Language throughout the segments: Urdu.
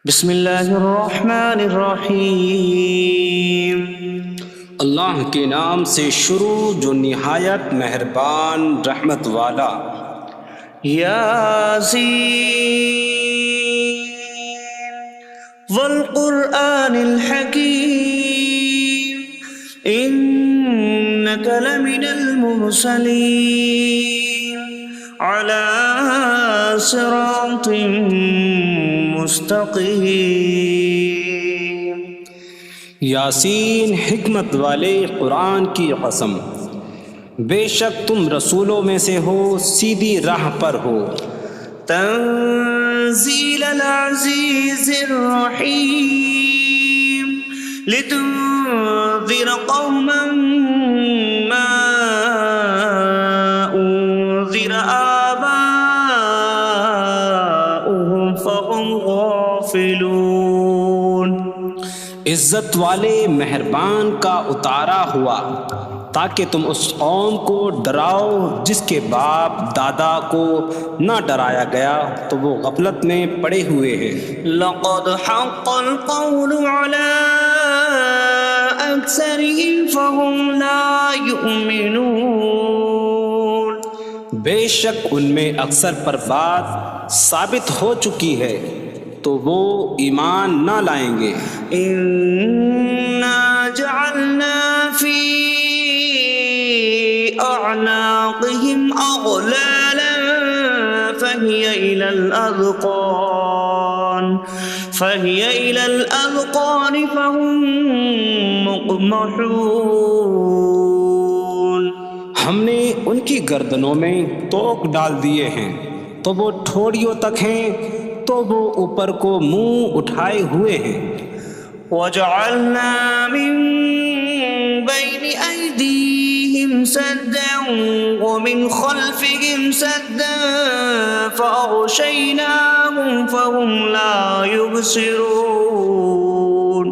بسم اللہ الرحمن الرحیم۔ اللہ کے نام سے شروع جو نہایت مہربان رحمت والا۔ یاسین والقرآن الحکیم انک لمن المرسلین علی صراط مستقیم۔ یاسین حکمت والے قرآن کی قسم، بے شک تم رسولوں میں سے ہو، سیدھی راہ پر ہو۔ تنزیل العزیز الرحیم لتنذر قوما ما انذر آباؤهم فهم غافلون۔ عزت والے مہربان کا اتارا ہوا تاکہ تم اس قوم کو ڈراؤ جس کے باپ دادا کو نہ ڈرایا گیا تو وہ غفلت میں پڑے ہوئے ہیں۔ لقد حق القول على أكثرهم فهم لا يؤمنون۔ بے شک ان میں اکثر پر بات ثابت ہو چکی ہے تو وہ ایمان نہ لائیں گے۔ إنا جعلنا في أعناقهم أغلالا فهي إلى الأذقان فهم مقمحون۔ ہم نے ان کی گردنوں میں توق ڈال دیے ہیں تو وہ ٹھوڑیوں تک ہیں، تو وہ اوپر کو منہ اٹھائے ہوئے ہیں۔ وجعلنا من بين أيديهم سدا ومن خلفهم سدا فأغشيناهم فهم لا يبصرون۔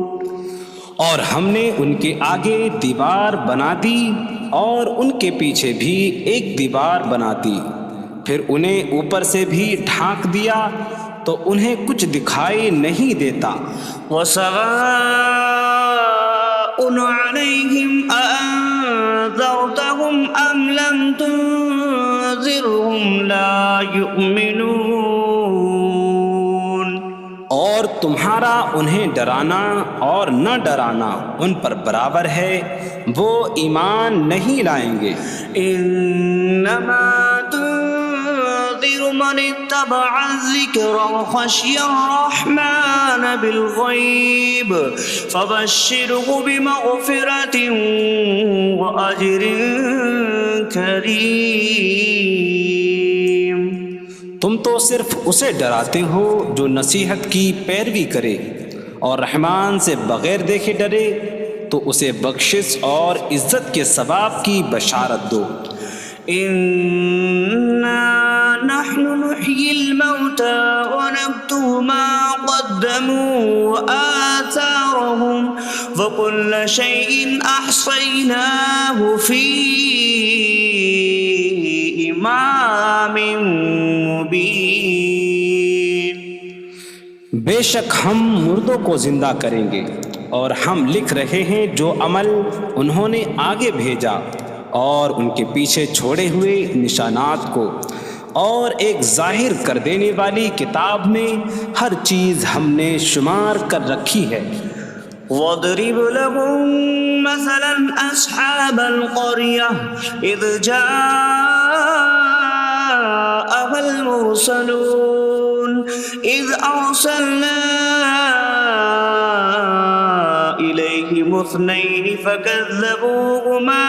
اور ہم نے ان کے آگے دیوار بنا دی اور ان کے پیچھے بھی ایک دیوار بنا دی، پھر انہیں اوپر سے بھی ڈھانک دیا تو انہیں کچھ دکھائی نہیں دیتا۔ وسواء عليهم أأنذرتهم أم لم تنذرهم لا يؤمنون۔ اور تمہارا انہیں ڈرانا اور نہ ڈرانا ان پر برابر ہے، وہ ایمان نہیں لائیں گے۔ انما تنذر من اتبع الذکر وخشی الرحمن بالغیب فبشره بمغفرة وأجر کریم۔ تم تو صرف اسے ڈراتے ہو جو نصیحت کی پیروی کرے اور رحمان سے بغیر دیکھے ڈرے، تو اسے بخشش اور عزت کے ثواب کی بشارت دو۔ انا نحن نحيي الموتى ونكتب ما قدموا وآثارهم وكل شيء أحصيناه في إمام مبين۔ بے شک ہم مردوں کو زندہ کریں گے اور ہم لکھ رہے ہیں جو عمل انہوں نے آگے بھیجا اور ان کے پیچھے چھوڑے ہوئے نشانات کو، اور ایک ظاہر کر دینے والی کتاب میں ہر چیز ہم نے شمار کر رکھی ہے۔ وَاضْرِبْ لَهُم مَّثَلًا أَصْحَابَ الْقَرْيَةِ إِذْ جَاءَهَا الْمُرْسَلُونَ إِذْ أَرْسَلْنَا إِلَيْهِمُ اثْنَيْنِ فَكَذَّبُوهُمَا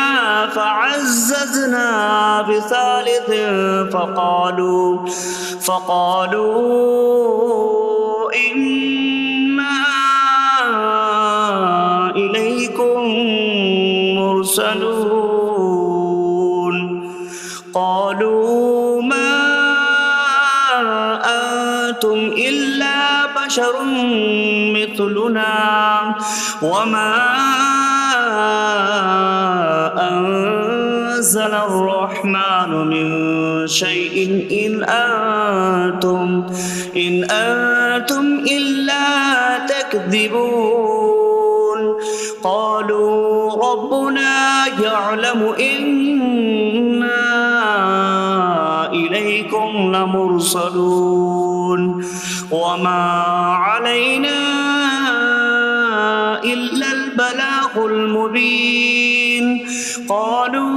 فَعَزَّزْنَا بِثَالِثٍ فَقَالُوا إِنَّا إِلَيْكُمْ مُرْسَلُونَ۔ قَالُوا مَا أَنتُمْ إِلَّا بَشَرٌ مِثْلُنَا وَمَا أَنتُمْ نزل الرحمن من شيء إن أنتم إلا تكذبون قالوا ربنا يعلم إنا إليكم لمرسلون وما علينا إلا البلاغ المبين قالوا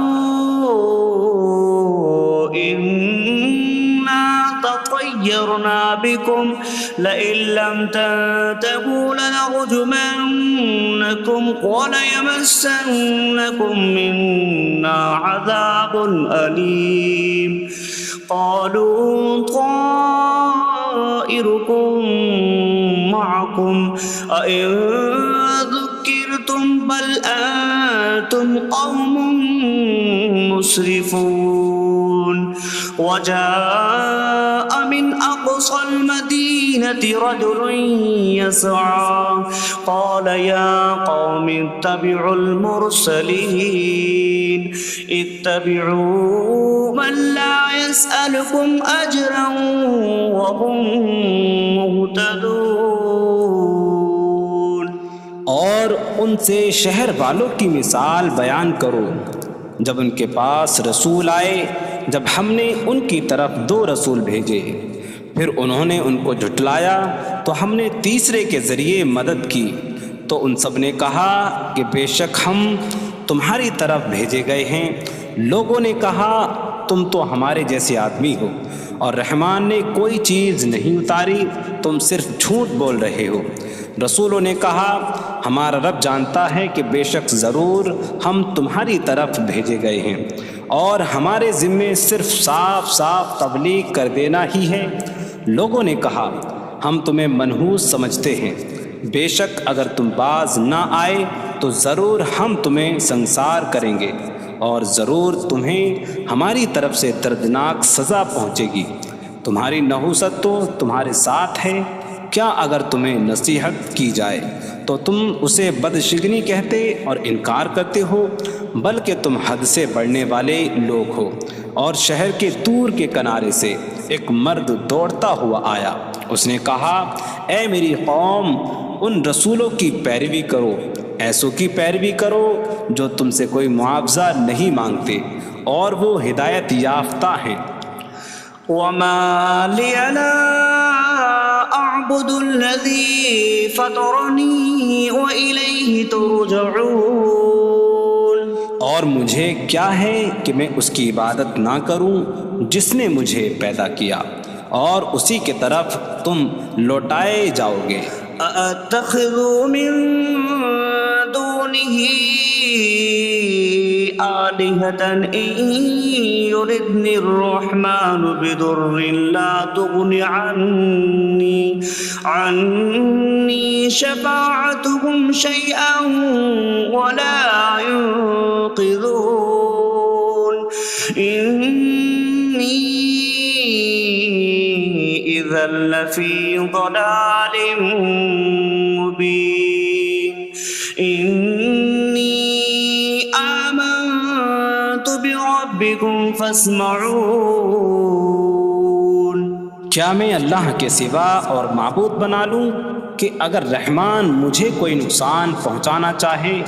إنا تطيرنا بكم لئن لم تنتهوا لنرجمنكم وليمسنكم منا عذاب أليم قالوا طائركم معكم أئن ذكرتم بل أنتم قوم مسرفون وجاء من أقصى المدينة رجل يسعى قال يا قوم اتبعوا المرسلين اتبعوا من لا يسألكم أجرا وهم مهتدون اور ان سے شہر والوں کی مثال بیان کرو جب ان کے پاس رسول آئے جب ہم نے ان کی طرف 2 رسول بھیجے پھر انہوں نے ان کو جھٹلایا تو ہم نے تیسرے کے ذریعے مدد کی تو ان سب نے کہا کہ بے شک ہم تمہاری طرف بھیجے گئے ہیں لوگوں نے کہا تم تو ہمارے جیسے آدمی ہو اور رحمان نے کوئی چیز نہیں اتاری تم صرف جھوٹ بول رہے ہو رسولوں نے کہا ہمارا رب جانتا ہے کہ بے شک ضرور ہم تمہاری طرف بھیجے گئے ہیں اور ہمارے ذمے صرف صاف صاف تبلیغ کر دینا ہی ہے لوگوں نے کہا ہم تمہیں منحوس سمجھتے ہیں بے شک اگر تم باز نہ آئے تو ضرور ہم تمہیں سنسار کریں گے اور ضرور تمہیں ہماری طرف سے دردناک سزا پہنچے گی تمہاری نحوست تو تمہارے ساتھ ہے کیا اگر تمہیں نصیحت کی جائے تو تم اسے بدشگنی کہتے اور انکار کرتے ہو بلکہ تم حد سے بڑھنے والے لوگ ہو اور شہر کے دور کے کنارے سے ایک مرد دوڑتا ہوا آیا اس نے کہا اے میری قوم ان رسولوں کی پیروی کرو ایسوں کی پیروی کرو جو تم سے کوئی معاوضہ نہیں مانگتے اور وہ ہدایت یافتہ ہیں وما لي لا أعبد الذي فطرني وإليه ترجعون اور مجھے کیا ہے کہ میں اس کی عبادت نہ کروں جس نے مجھے پیدا کیا اور اسی کی طرف تم لوٹائے جاؤ گے أأتخذ من دونه آلهة إن يردني الرحمن بضر لا تغن عني شفاعتهم شيئا ولا ينقذون إني إذا لفي ضلال مبين إني آمنت بربكم فاسمعون کیا میں اللہ کے سوا اور معبود بنا لوں کہ اگر رحمان مجھے کوئی نقصان پہنچانا چاہے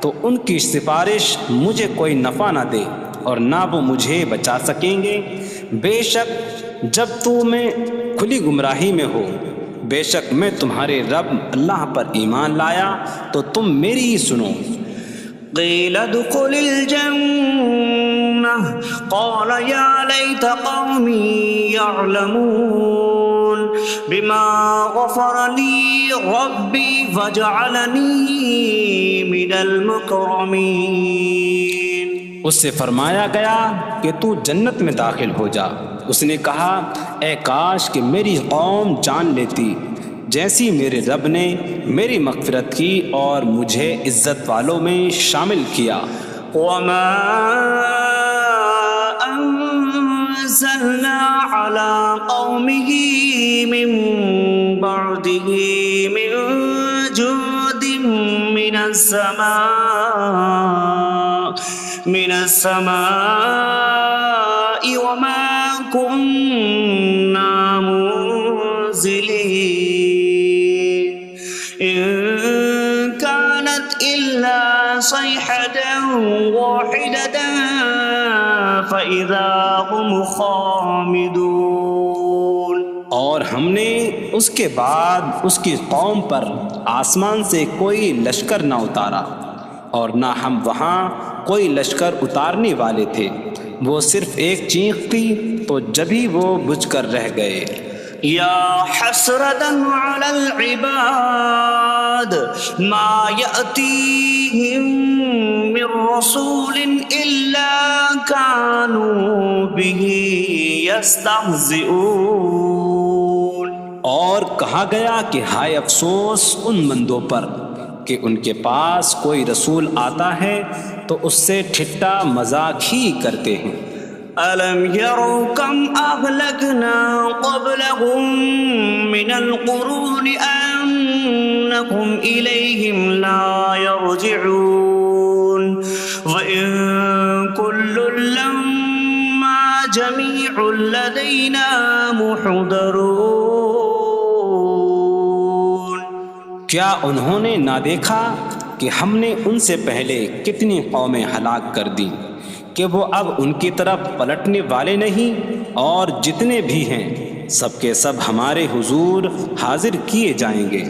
تو ان کی سفارش مجھے کوئی نفع نہ دے اور نہ وہ مجھے بچا سکیں گے بے شک جب میں کھلی گمراہی میں ہو بے شک میں تمہارے رب اللہ پر ایمان لایا تو تم میری ہی سنو قيل ادخل الجنة قال يا ليت قومي يعلمون بما غفر لي ربي فجعلني من المكرمين اس سے فرمایا گیا کہ تو جنت میں داخل ہو جا اس نے کہا اے کاش کہ میری قوم جان لیتی جیسی میرے رب نے میری مغفرت کی اور مجھے عزت والوں میں شامل کیا وما أنزلنا على قومه من بعده من جود من السماء من السماء وما كنا منزلين إن كانت إلا صيحة واحدة فإذا هم خامدون۔ اور ہم نے اس کے بعد اس کی قوم پر آسمان سے کوئی لشکر نہ اتارا، اور نہ ہم وہاں کوئی لشکر اتارنے والے تھے، وہ صرف ایک چیخ تھی تو جبھی وہ بجھ کر رہ گئے۔ یا حسرة على العباد ما يأتيهم من رسول إلا كانوا به يستهزئون۔ اور کہا گیا کہ ہائے افسوس ان بندوں پر کہ ان کے پاس کوئی رسول آتا ہے تو اس سے ٹھٹا مذاق ہی کرتے ہیں۔ أَلَمْ يَرَوْا كَمْ أَهْلَكْنَا قَبْلَهُمْ مِنَ الْقُرُونِ أَنَّكُمْ إِلَيْهِمْ لَا يَرْجِعُونَ وَإِن كُلٌّ لَّمَّا جَمِيعٌ لَّدَيْنَا مُحْضَرُونَ۔ کیا انہوں نے نہ دیکھا کہ ہم نے ان سے پہلے کتنی قومیں ہلاک کر دیں کہ وہ اب ان کی طرف پلٹنے والے نہیں، اور جتنے بھی ہیں سب کے سب ہمارے حضور حاضر کیے جائیں گے۔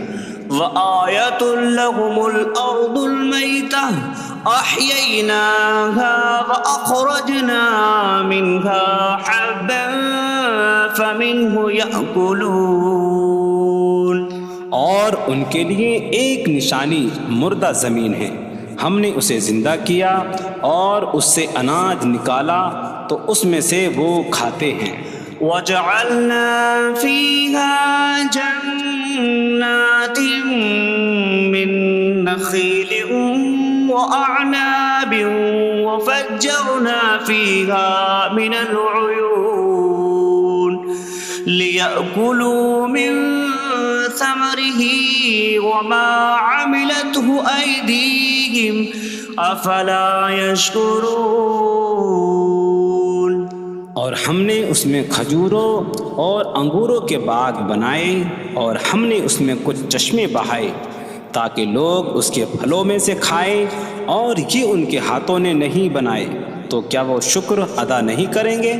وَآيَةٌ لَّهُمُ الْأَرْضُ الْمَيْتَةُ أَحْيَيْنَاهَا وَأَخْرَجْنَا مِنْهَا حَبًّا فَمِنْهُ يَأْكُلُونَ۔ اور ان کے لیے ایک نشانی مردہ زمین ہے، ہم نے اسے زندہ کیا اور اس سے اناج نکالا تو اس میں سے وہ کھاتے ہیں۔ وَجَعَلْنَا فِيهَا جَنَّاتٍ مِّن نَّخِيلٍ وَأَعْنَابٍ وَفَجَّرْنَا فِيهَا مِنَ الْعُيُونِ لِيَأْكُلُوا مِن ثَمَرِهِ وَمَا عَمِلَتْهُ أَيْدِيهِمْ أَفَلَا يَشْكُرُونَ۔ اور ہم نے اس میں کھجوروں اور انگوروں کے باغ بنائے، اور ہم نے اس میں کچھ چشمے بہائے تاکہ لوگ اس کے پھلوں میں سے کھائیں، اور یہ ان کے ہاتھوں نے نہیں بنائے، تو کیا وہ شکر ادا نہیں کریں گے؟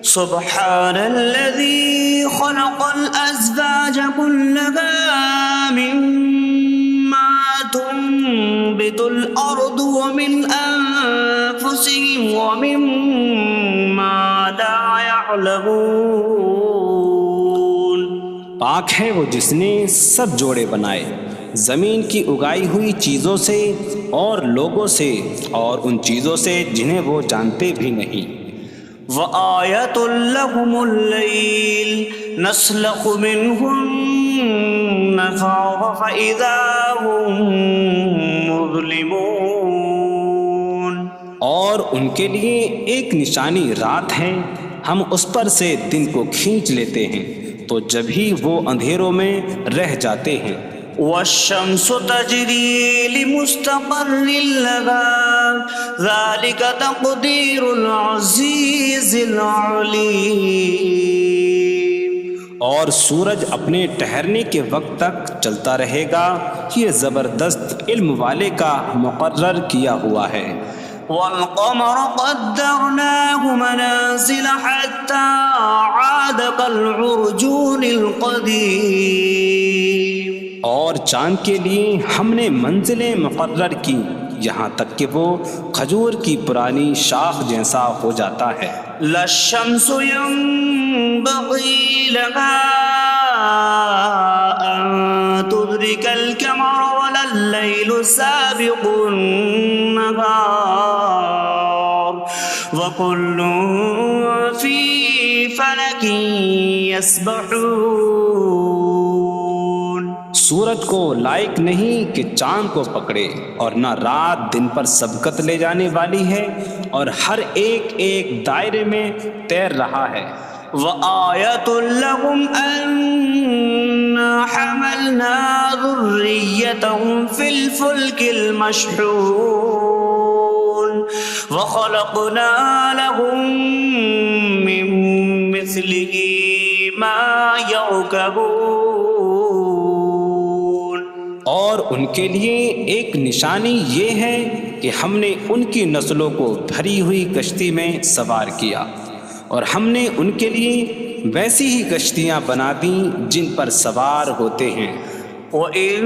سبحان الذي خلق الأزواج كلها مما تنبت الأرض ومن أنفسهم ومما لا يعلمون۔ پاک ہے وہ جس نے سب جوڑے بنائے زمین کی اگائی ہوئی چیزوں سے اور لوگوں سے اور ان چیزوں سے جنہیں وہ جانتے بھی نہیں۔ وَآيَةٌ لَّهُمُ اللَّيْلُ نَسْلَخُ مِنْهُ النَّهَارَ فَإِذَا هُم مُظْلِمُونَ۔ اور ان کے لیے ایک نشانی رات ہے، ہم اس پر سے دن کو کھینچ لیتے ہیں تو جبھی وہ اندھیروں میں رہ جاتے ہیں۔ وَالشَّمْسُ تَجْرِي لِمُسْتَقَرٍّ لَّهَا ذَلِكَ تَقْدِيرُ الْعَزِيزِ الْعَلِيمِ۔ اور سورج اپنے ٹھہرنے کے وقت تک چلتا رہے گا، یہ زبردست علم والے کا مقرر کیا ہوا ہے۔ وَالْقَمَرَ قَدَّرْنَاهُ مَنَازِلَ حَتَّى عَادَ كَالْعُرْجُونِ الْقَدِيمِ۔ اور چاند کے لیے ہم نے منزلیں مقرر کی یہاں تک کہ وہ کھجور کی پرانی شاخ جیسا ہو جاتا ہے۔ لا الشمس ينبغي لها أن تدرك القمر ولا الليل سابق النهار وكل في فلك يسبحون۔ سورج کو لائق نہیں کہ چاند کو پکڑے، اور نہ رات دن پر سبقت لے جانے والی ہے، اور ہر ایک ایک دائرے میں تیر رہا ہے۔ وَآيَةٌ لَّهُمْ أَنَّا حَمَلْنَا ذُرِّيَّتَهُمْ فِي الْفُلْكِ الْمَشْحُونِ۔ وخلقنا لهم من مثله ما يركبون. اور ان کے لیے ایک نشانی یہ ہے کہ ہم نے ان کی نسلوں کو بھری ہوئی کشتی میں سوار کیا، اور ہم نے ان کے لیے ویسی ہی کشتیاں بنا دیں جن پر سوار ہوتے ہیں. وَإِن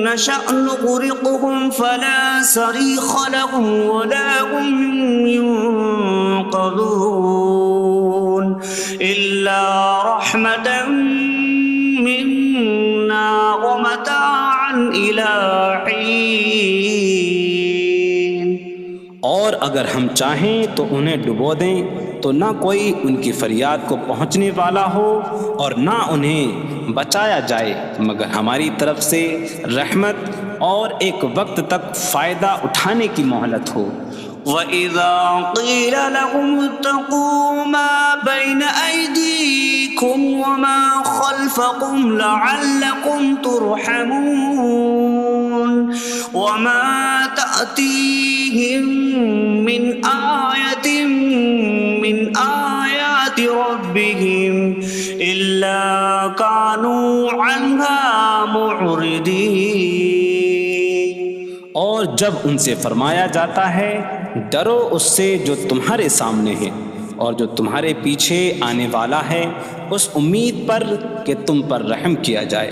نَّشَأْ نُغْرِقْهُمْ فَلَا صَرِيخَ لَهُمْ وَلَا هُمْ يُنقَذُونَ إِلَّا رَحْمَةً مِّنَّا وَمَتَاعًا إِلَىٰ حِينٍ. اور اگر ہم چاہیں تو انہیں ڈبو دیں تو نہ کوئی ان کی فریاد کو پہنچنے والا ہو اور نہ انہیں بچایا جائے مگر ہماری طرف سے رحمت اور ایک وقت تک فائدہ اٹھانے کی مہلت ہو. وَإِذَا قِيلَ لَهُمُ اتَّقُوا مَا بَيْنَ أَيْدِيكُمْ وَمَا خَلْفَكُمْ لَعَلَّكُمْ تُرْحَمُونَ وَمَا تَأْتِيهِم مِّنْ آيَةٍ مِّنْ آيَاتِ رَبِّهِمْ إِلَّا كَانُوا عَنْهَا مُعْرِضِينَ. اور جب ان سے فرمایا جاتا ہے ڈرو اس سے جو تمہارے سامنے ہے اور جو تمہارے پیچھے آنے والا ہے، اس امید پر کہ تم پر رحم کیا جائے،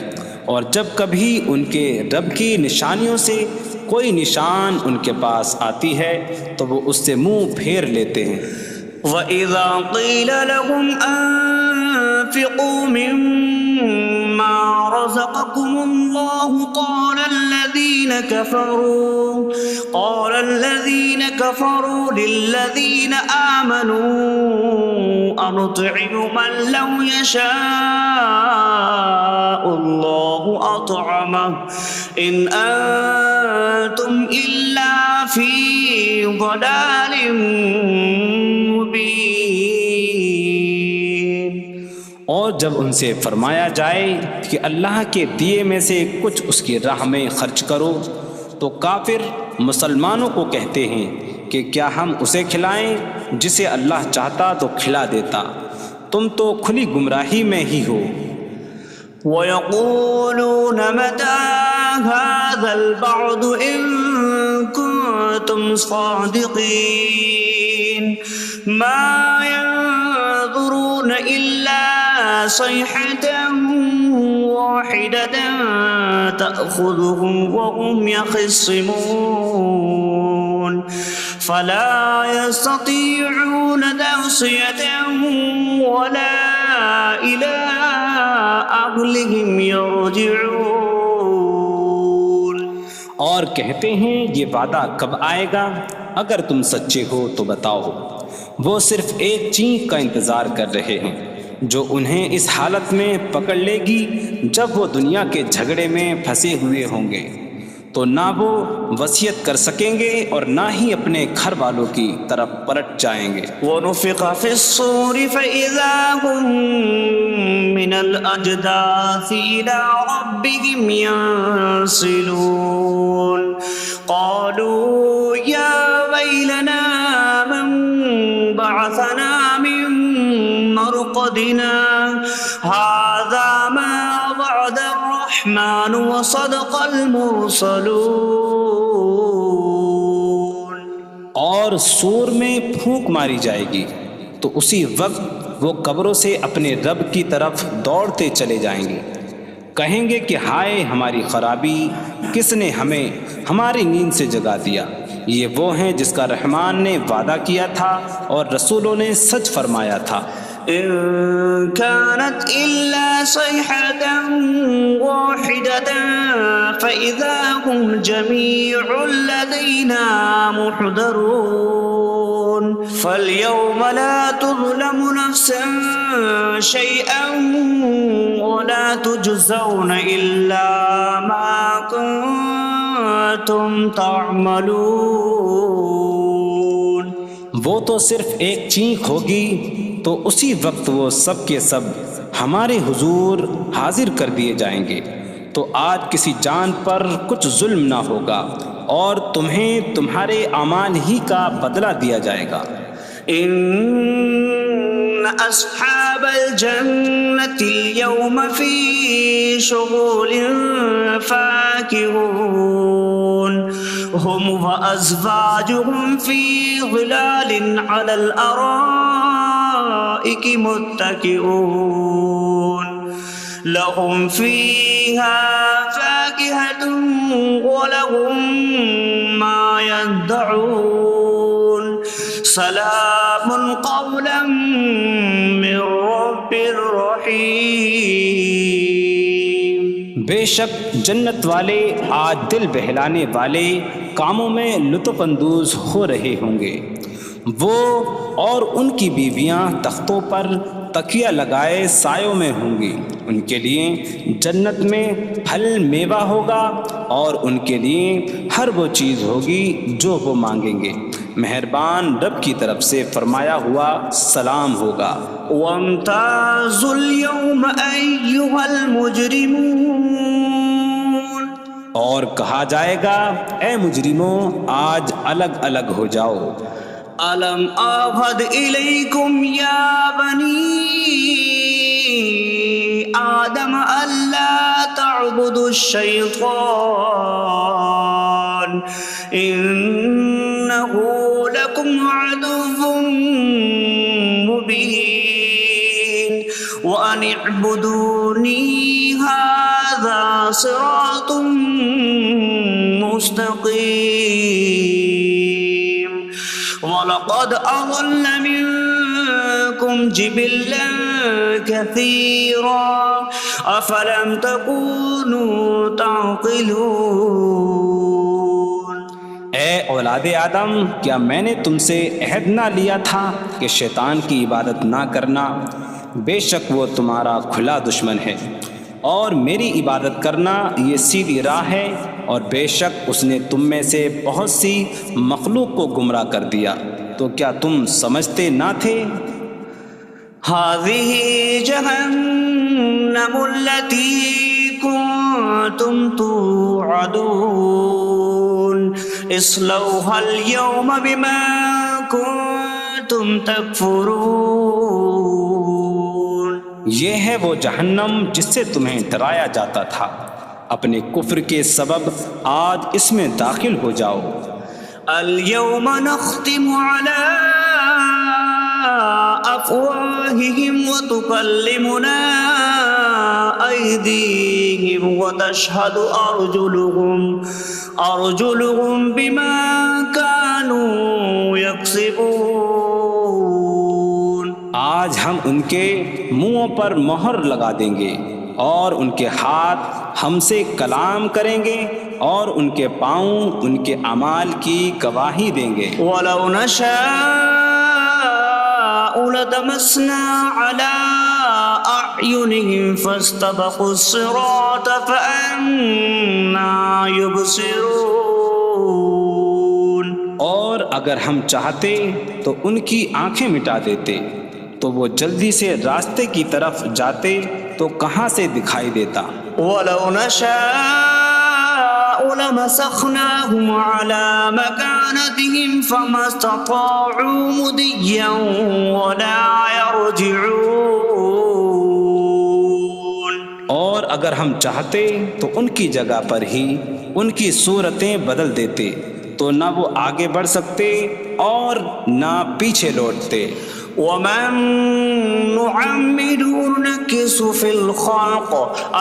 اور جب کبھی ان کے رب کی نشانیوں سے کوئی نشان ان کے پاس آتی ہے تو وہ اس سے منہ پھیر لیتے ہیں. وَإِذَا قِيلَ لَهُمْ أَنفِقُوا مِمَّا رَزَقَكُمُ اللَّهُ قَالَ الَّذِينَ كَفَرُوا لِلَّذِينَ آمَنُوا أَنُطْعِمُ مَن لَّوْ يَشَاءُ اللَّهُ أَطْعَمَهُ إِنْ أَنتُمْ إِلَّا فِي ضَلَالٍ مبین. اور جب ان سے فرمایا جائے کہ اللہ کے دیے میں سے کچھ اس کی راہ میں خرچ کرو تو کافر مسلمانوں کو کہتے ہیں کہ کیا ہم اسے کھلائیں جسے اللہ چاہتا تو کھلا دیتا، تم تو کھلی گمراہی میں ہی ہو. وَيَقُولُونَ مَتَىٰ هَٰذَا الْوَعْدُ إِن كُنتُمْ صَادِقِينَ مَا يَنظُرُونَ إِلَّا صَيْحَةً وَاحِدَةً تَأْخُذُهُمْ وَهُمْ يَخِصِّمُونَ فَلَا يَسْتَطِيعُونَ تَوْصِيَةً وَلَا إِلَىٰ أَهْلِهِمْ يَرْجِعُونَ. اور کہتے ہیں یہ وعدہ کب آئے گا؟ اگر تم سچے ہو تو بتاؤ. وہ صرف ایک چینک کا انتظار کر رہے ہیں جو انہیں اس حالت میں پکڑ لے گی جب وہ دنیا کے جھگڑے میں پھنسے ہوئے ہوں گے، تو نہ وہ وصیت کر سکیں گے اور نہ ہی اپنے گھر والوں کی طرف پلٹ جائیں گے. وَنُفِخَ فِي الصُّورِ فَإِذَا هُم مِّنَ الْأَجْدَاثِ إِلَىٰ رَبِّهِمْ يَنسِلُونَ قَالُوا يَا وَيْلَنَا مَن بَعَثَنَا مِن مَّرْقَدِنَا هَٰذَا مَا وَعَدَ الرَّحْمَٰنُ وَصَدَقَ الْمُرْسَلُونَ. اور سور میں پھونک ماری جائے گی تو اسی وقت وہ قبروں سے اپنے رب کی طرف دوڑتے چلے جائیں گے، کہیں گے کہ ہائے ہماری خرابی، کس نے ہمیں ہماری نیند سے جگا دیا. یہ وہ ہیں جس کا رحمان نے وعدہ کیا تھا اور رسولوں نے سچ فرمایا تھا. إن كانت إلا صيحة واحدة فإذا هم جميع لدينا محضرون فاليوم لا تظلم نفس شيئا ولا تجزون إلا ما كنتم تعملون. وہ تو صرف ایک چینک ہوگی تو اسی وقت وہ سب کے سب ہمارے حضور حاضر کر دیے جائیں گے، تو آج کسی جان پر کچھ ظلم نہ ہوگا اور تمہیں تمہارے اعمال ہی کا بدلہ دیا جائے گا۔ إن أصحاب الجنة اليوم في شغل فاكهون هم وأزواجهم في ظلال على الأرائك متكئون لهم فيها فاكهة ولهم ما يدعون سلام قولا من رب رحیم۔ بے شک جنت والے آج دل بہلانے والے کاموں میں لطف اندوز ہو رہے ہوں گے۔ وہ اور ان کی بیویاں تختوں پر تکیہ لگائے سایوں میں ہوں گی۔ ان کے لیے جنت میں پھل میوہ ہوگا اور ان کے لیے ہر وہ چیز ہوگی جو وہ مانگیں گے۔ مہربان رب کی طرف سے فرمایا ہوا سلام ہوگا۔ وامتازوا اليوم أيها المجرمون، اور کہا جائے گا اے مجرموں آج الگ الگ ہو جاؤ۔ ألم أعهد إليكم يا بني آدم ألا تعبدوا الشيطان إنه لكم عدو مبين وأن اعبدوني هذا صراط مستقيم وَلَقَدْ أَضَلَّ مِنكُمْ جِبِلًّا كَثِيرًا أَفَلَمْ تَكُونُوا تَعْقِلُونَ۔ اے اولاد آدم، کیا میں نے تم سے عہد نہ لیا تھا کہ شیطان کی عبادت نہ کرنا؟ بے شک وہ تمہارا کھلا دشمن ہے، اور میری عبادت کرنا یہ سیدھی راہ ہے، اور بے شک اس نے تم میں سے بہت سی مخلوق کو گمراہ کر دیا، تو کیا تم سمجھتے نہ تھے؟ هذه جهنم التي كنتم توعدون اصلوها اليوم بما كنتم تكفرون۔ یہ ہے وہ جہنم جس سے تمہیں ڈرایا جاتا تھا، اپنے کفر کے سبب آج اس میں داخل ہو جاؤ۔ اليوم نختم على أفواههم وتكلمنا أيديهم وتشهد أرجلهم بما كانوا يكسبون۔ آج ہم ان کے منہوں پر مہر لگا دیں گے، اور ان کے ہاتھ ہم سے کلام کریں گے، اور ان کے پاؤں ان کے اعمال کی گواہی دیں گے۔ وَلَوْ نَشَاءُ لَطَمَسْنَا عَلَىٰ أَعْيُنِهِمْ فَاسْتَبَقُوا الصِّرَاطَ فَأَنَّىٰ يُبْصِرُونَ۔ اور اگر ہم چاہتے تو ان کی آنکھیں مٹا دیتے، تو وہ جلدی سے راستے کی طرف جاتے تو کہاں سے دکھائی دیتا۔ وَلَوْ نَشَاءُ لَمَسَخْنَاهُمْ عَلَىٰ مَكَانَتِهِمْ فَمَا اسْتَطَاعُوا مُضِيًّا وَلَا يَرْجِعُونَ۔ اور اگر ہم چاہتے تو ان کی جگہ پر ہی ان کی صورتیں بدل دیتے، تو نہ وہ آگے بڑھ سکتے اور نہ پیچھے لوٹتے۔ وَمَن نُّعَمِّرْهُ نُنَكِّسْهُ فِي الْخَلْقِ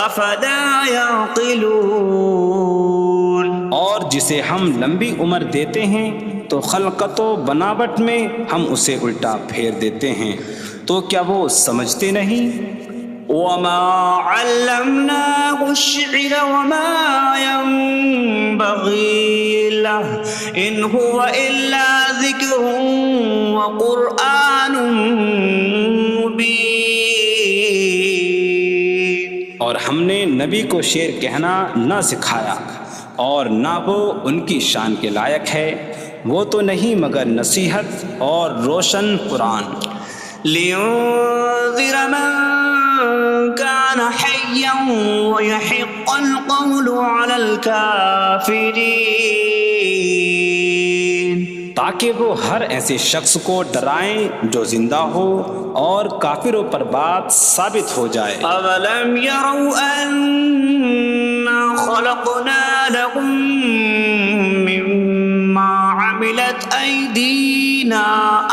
أَفَلَا يَعْقِلُونَ۔ اور جسے ہم لمبی عمر دیتے ہیں تو خلقت و بناوٹ میں ہم اسے الٹا پھیر دیتے ہیں، تو کیا وہ سمجھتے نہیں؟ وَمَا عَلَّمْنَاهُ الشِّعْرَ وَمَا يَنبَغِي لَهُ إِنْ هُوَ إِلَّا ذِكْرٌ وَقُرْآنٌ مُبِينٌ۔ اور ہم نے نبی کو شعر کہنا نہ سکھایا، اور نہ وہ ان کی شان کے لائق ہے، وہ تو نہیں مگر نصیحت اور روشن قرآن۔ لِيُنذِرَ مَن كَانَ حَيًّا حيا ويحق القول على الكافرين تاکہ وہ ہر ایسے شخص کو ڈرائیں جو زندہ ہو اور کافروں پر بات ثابت ہو جائے۔ أولم يروا أنا خلقنا لهم مما عملت أيدينا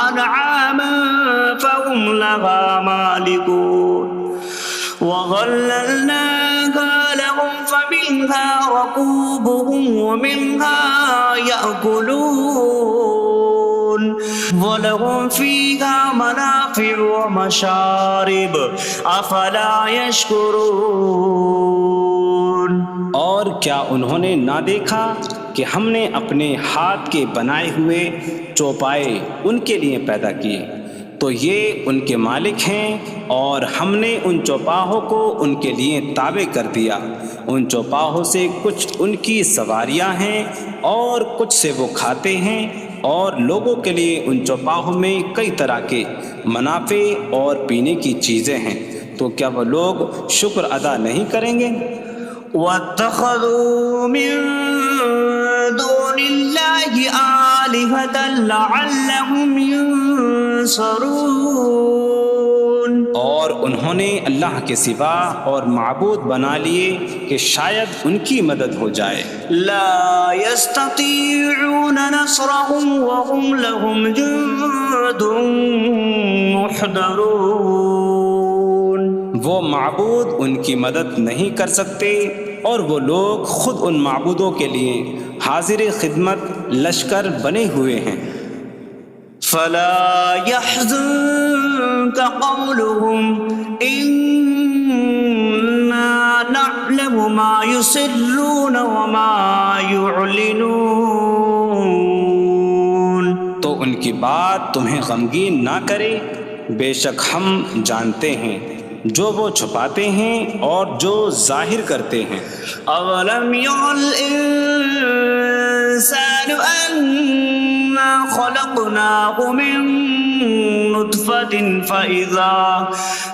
أنعاما فهم لها مالكون وظللناها لهم فمنها ركوبهم ومنها يأكلون وَلَهُمْ فِيهَا مَنَافِعُ وَمَشَارِبُ أَفَلَا يَشْكُرُونَ۔ اور کیا انہوں نے نہ دیکھا کہ ہم نے اپنے ہاتھ کے بنائے ہوئے چوپائے ان کے لیے پیدا کیے، تو یہ ان کے مالک ہیں، اور ہم نے ان چوپاہوں کو ان کے لیے تابع کر دیا۔ ان چوپاہوں سے کچھ ان کی سواریاں ہیں اور کچھ سے وہ کھاتے ہیں، اور لوگوں کے لیے ان چوپاہوں میں کئی طرح کے منافع اور پینے کی چیزیں ہیں، تو کیا وہ لوگ شکر ادا نہیں کریں گے؟ وَاتَّخَذُوا مِن دُونِ اللَّهِ آلِهَةً لَعَلَّهُمْ يُنصَرُونَ۔ اور انہوں نے اللہ کے سوا اور معبود بنا لیے کہ شاید ان کی مدد ہو جائے۔ لا يستطيعون نصرهم وهم لهم جند محضرون۔ وہ معبود ان کی مدد نہیں کر سکتے، اور وہ لوگ خود ان معبودوں کے لیے حاضر خدمت لشکر بنے ہوئے ہیں۔ فلا يحزنك قولهم إنا نعلم ما يسرون وما يعلنون۔ تو ان کی بات تمہیں غمگین نہ کرے، بے شک ہم جانتے ہیں جو وہ چھپاتے ہیں اور جو ظاہر کرتے ہیں۔ اولم ير الانسان انا خلقناه من نطفة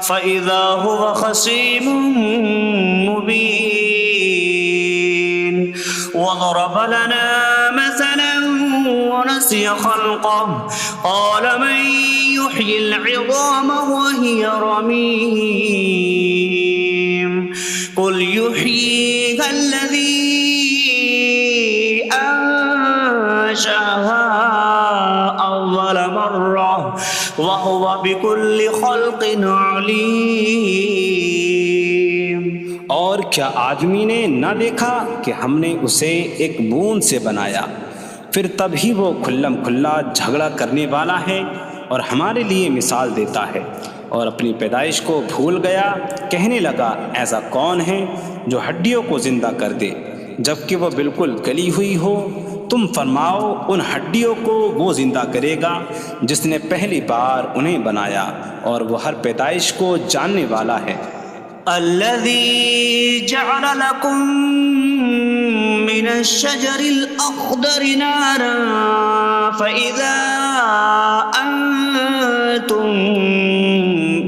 فإذا هو خصيم مبين وضرب لنا مثلا ونسي خلقه قال من يحيي العظام وهي رميم قل يحييها الذي أنشأها أول مرة وهو بكل خلق عليم۔ اور کیا آدمی نے نہ دیکھا کہ ہم نے اسے ایک بوند سے بنایا، پھر تب ہی وہ کھلم کھلا جھگڑا کرنے والا ہے اور ہمارے لیے مثال دیتا ہے، اور اپنی پیدائش کو بھول گیا، کہنے لگا ایسا کون ہے جو ہڈیوں کو زندہ کر دے جبکہ وہ بالکل گلی ہوئی ہو؟ تم فرماؤ ان ہڈیوں کو وہ زندہ کرے گا جس نے پہلی بار انہیں بنایا، اور وہ ہر پیدائش کو جاننے والا ہے۔ الذي جعل لكم من الشجر الأخضر نارا فإذا أنتم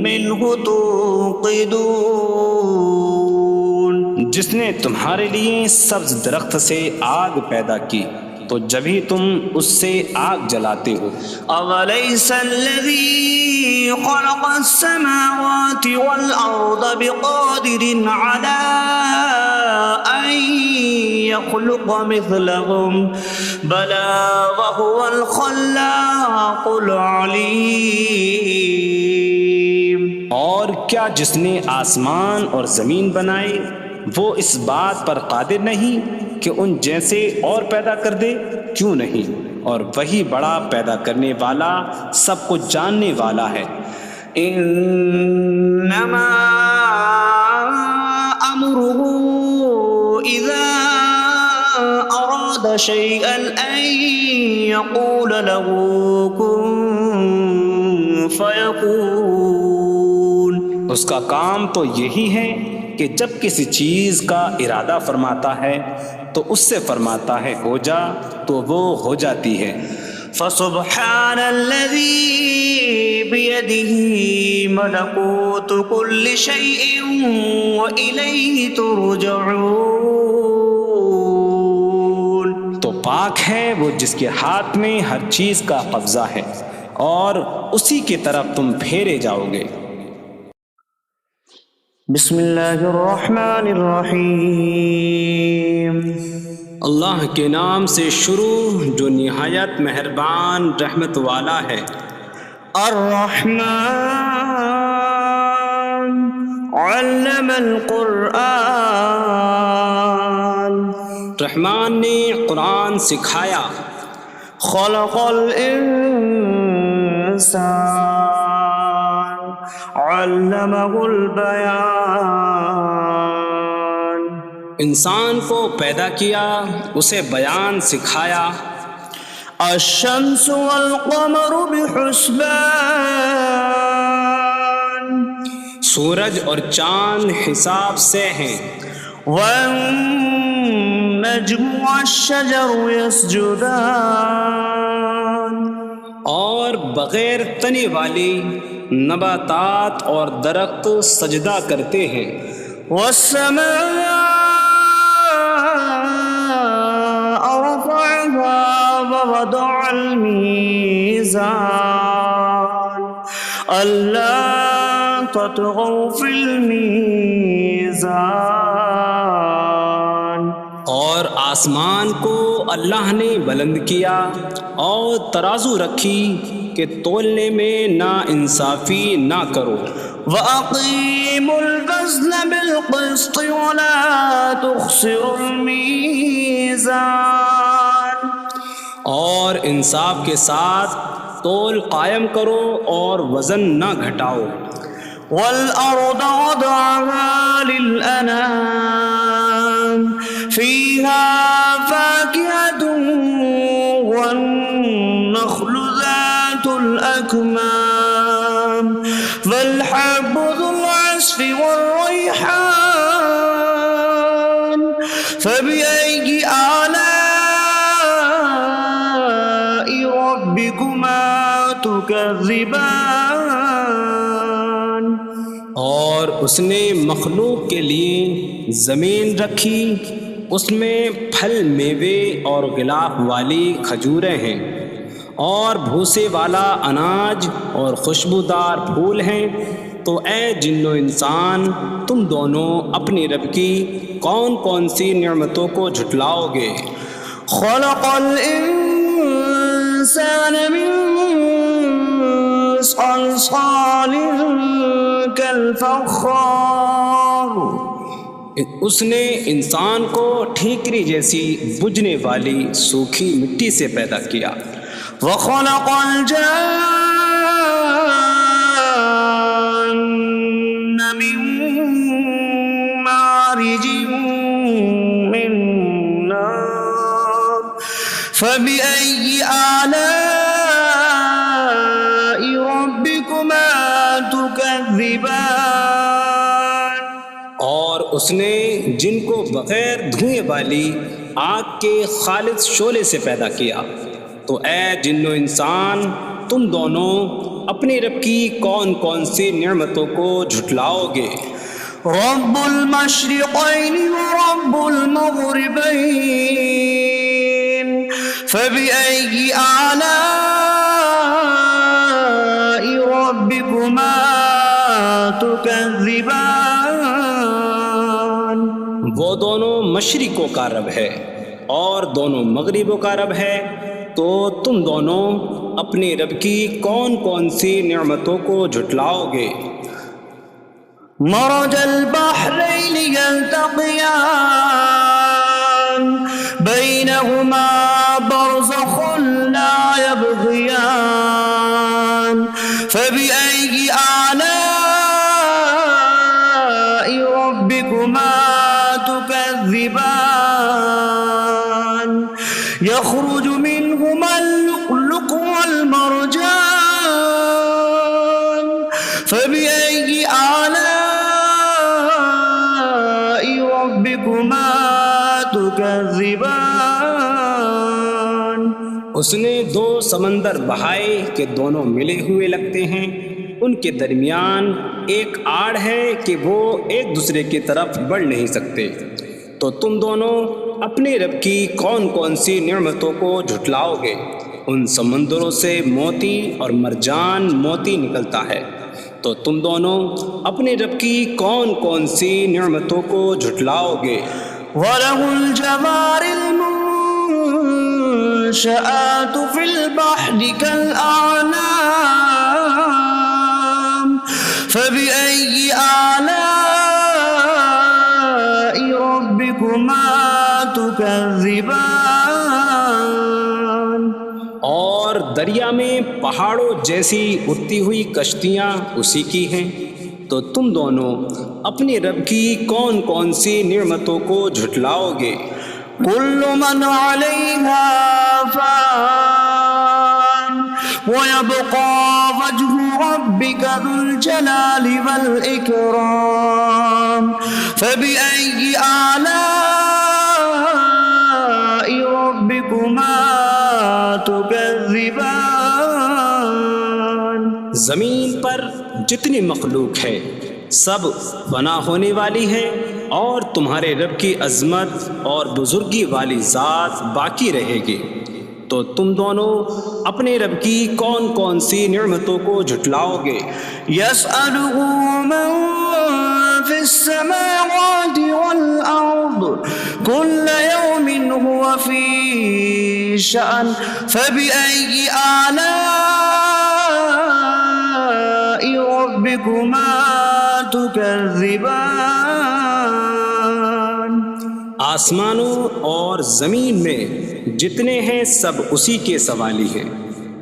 منه توقدون۔ جس نے تمہارے لیے سبز درخت سے آگ پیدا کی تو جبھی تم اس سے آگ جلاتے ہو۔ أَوَلَيْسَ الَّذِي خَلَقَ السَّمَاوَاتِ وَالْأَرْضَ بِقَادِرٍ عَلَىٰ أَن يَخْلُقَ مِثْلَهُم بَلَىٰ وَهُوَ الْخَلَّاقُ الْعَلِيمُ۔ اور کیا جس نے آسمان اور زمین بنائے وہ اس بات پر قادر نہیں کہ ان جیسے اور پیدا کر دے؟ کیوں نہیں، اور وہی بڑا پیدا کرنے والا سب کچھ جاننے والا ہے۔ انما امره اذا اراد شيئا ان يقول له كن فيكون۔ اس کا کام تو یہی ہے کہ جب کسی چیز کا ارادہ فرماتا ہے تو اس سے فرماتا ہے ہو جا، تو وہ ہو جاتی ہے۔ فسبحان الذي بيده ملكوت كل شيء وإليه ترجعون. تو پاک ہے وہ جس کے ہاتھ میں ہر چیز کا قبضہ ہے اور اسی کی طرف تم پھیرے جاؤ گے. بسم اللہ الرحمن الرحیم. اللہ کے نام سے شروع جو نہایت مہربان رحمت والا ہے. الرحمن علم القرآن. رحمان نے قرآن سکھایا. خلق الانسان علمہ البیان. انسان کو پیدا کیا اسے بیان سکھایا. الشمس والقمر بحسبان. سورج اور چاند حساب سے ہیں. والنجم والشجر يسجدان. اور بغیر تنے والی نباتات اور درخت سجدہ کرتے ہیں. والسماء رفعها ووضع الميزان ألا تطغوا في الميزان. اور آسمان کو اللہ نے بلند کیا اور ترازو رکھی کہ تولنے میں نا انصافی نہ کرو. وَأَقِيمُوا الْوَزْنَ بِالْقِسْطِ وَلَا تُخْسِرُوا الْمِيزَانَ. اور انصاف کے ساتھ تول قائم کرو اور وزن نہ گھٹاؤ. وَالْأَرْضَ وَضَعَهَا لِلْأَنَامِ فِيهَا فَاكِهَةٌ وَالنَّخْلُ ذَاتُ الْأَكْمَامِ وَالْحَبُّ ذُو الْعَصْفِ وَالرَّيْحَانُ فَبِأَيِّ آلَاءِ رَبِّكُمَا تُكَذِّبَانِ. اور اس نے مخلوق کے لیے زمین رکھی، اس میں پھل میوے اور غلاف والی کھجوریں ہیں اور بھوسے والا اناج اور خوشبودار پھول ہیں. تو اے جن و انسان تم دونوں اپنی رب کی کون کون سی نعمتوں کو جھٹلاؤ گے. خلق الانسان من صلصال کالفخار. اس نے انسان کو ٹھیکری جیسی بجھنے والی سوکھی مٹی سے پیدا کیا. وخلق الجان من مارج من نار فبأي آلاء ربكما تكذبان. اور اس نے جن کو بغیر دھوئیں والی آگ کے خالص شعلے سے پیدا کیا. تو اے جن و انسان تم دونوں اپنی رب کی کون کون سی نعمتوں کو جھٹلاؤ گے. رب المشرقین ورب المغربین فبأي آلاء ربكما تكذبان. وہ دونوں مشرقوں کا رب ہے اور دونوں مغربوں کا رب ہے. تو تم دونوں اپنی رب کی کون کون سی نعمتوں کو جھٹلاؤ گے. مرج البحرین یلتقیان بینہما برزخ لا یبغیان فبأي آلاء ربكما تكذبان. يخرج منهما اللؤلؤ والمرجان فبأي آلاء ربكما تكذبان. اس نے 2 سمندر بہائے کہ دونوں ملے ہوئے لگتے ہیں، ان کے درمیان ایک آڑ ہے کہ وہ ایک دوسرے کی طرف بڑھ نہیں سکتے، تو تم دونوں اپنے رب کی کون کون سی نعمتوں کو جھٹلاؤ گے؟ ان سمندروں سے موتی اور مرجان موتی نکلتا ہے، تو تم دونوں اپنے رب کی کون کون سی نعمتوں کو جھٹلاؤ گے؟ وَلَهُ الْجَوَارِ الْمُنشَآتُ فِي الْبَحْرِ كَالْأَعْلَامِ فَبِأَيِّ آلَاءِ رَبِّكُمَا تُكَذِّبَانِ۔ اور دریا میں پہاڑوں جیسی اڑتی ہوئی کشتیاں اسی کی ہیں، تو تم دونوں اپنے رب کی کون کون سی نعمتوں کو جھٹلاؤ گے؟ كل من عليها فان ويبقى وجه ربك ذو الجلال والإكرام فبأي آلاء ربكما تكذبان۔ زمین پر جتنی مخلوق ہے سب فنا ہونے والی ہے، اور تمہارے رب کی عظمت اور بزرگی والی ذات باقی رہے گی، تو تم دونوں اپنے رب کی کون کون سی نعمتوں کو جھٹلاؤ گے؟ يسأله من في السماوات والأرض كل يوم هو في شأن فبأي آلاء ربكما تكذبان۔ آسمانوں اور زمین میں جتنے ہیں سب اسی کے سوالی ہیں،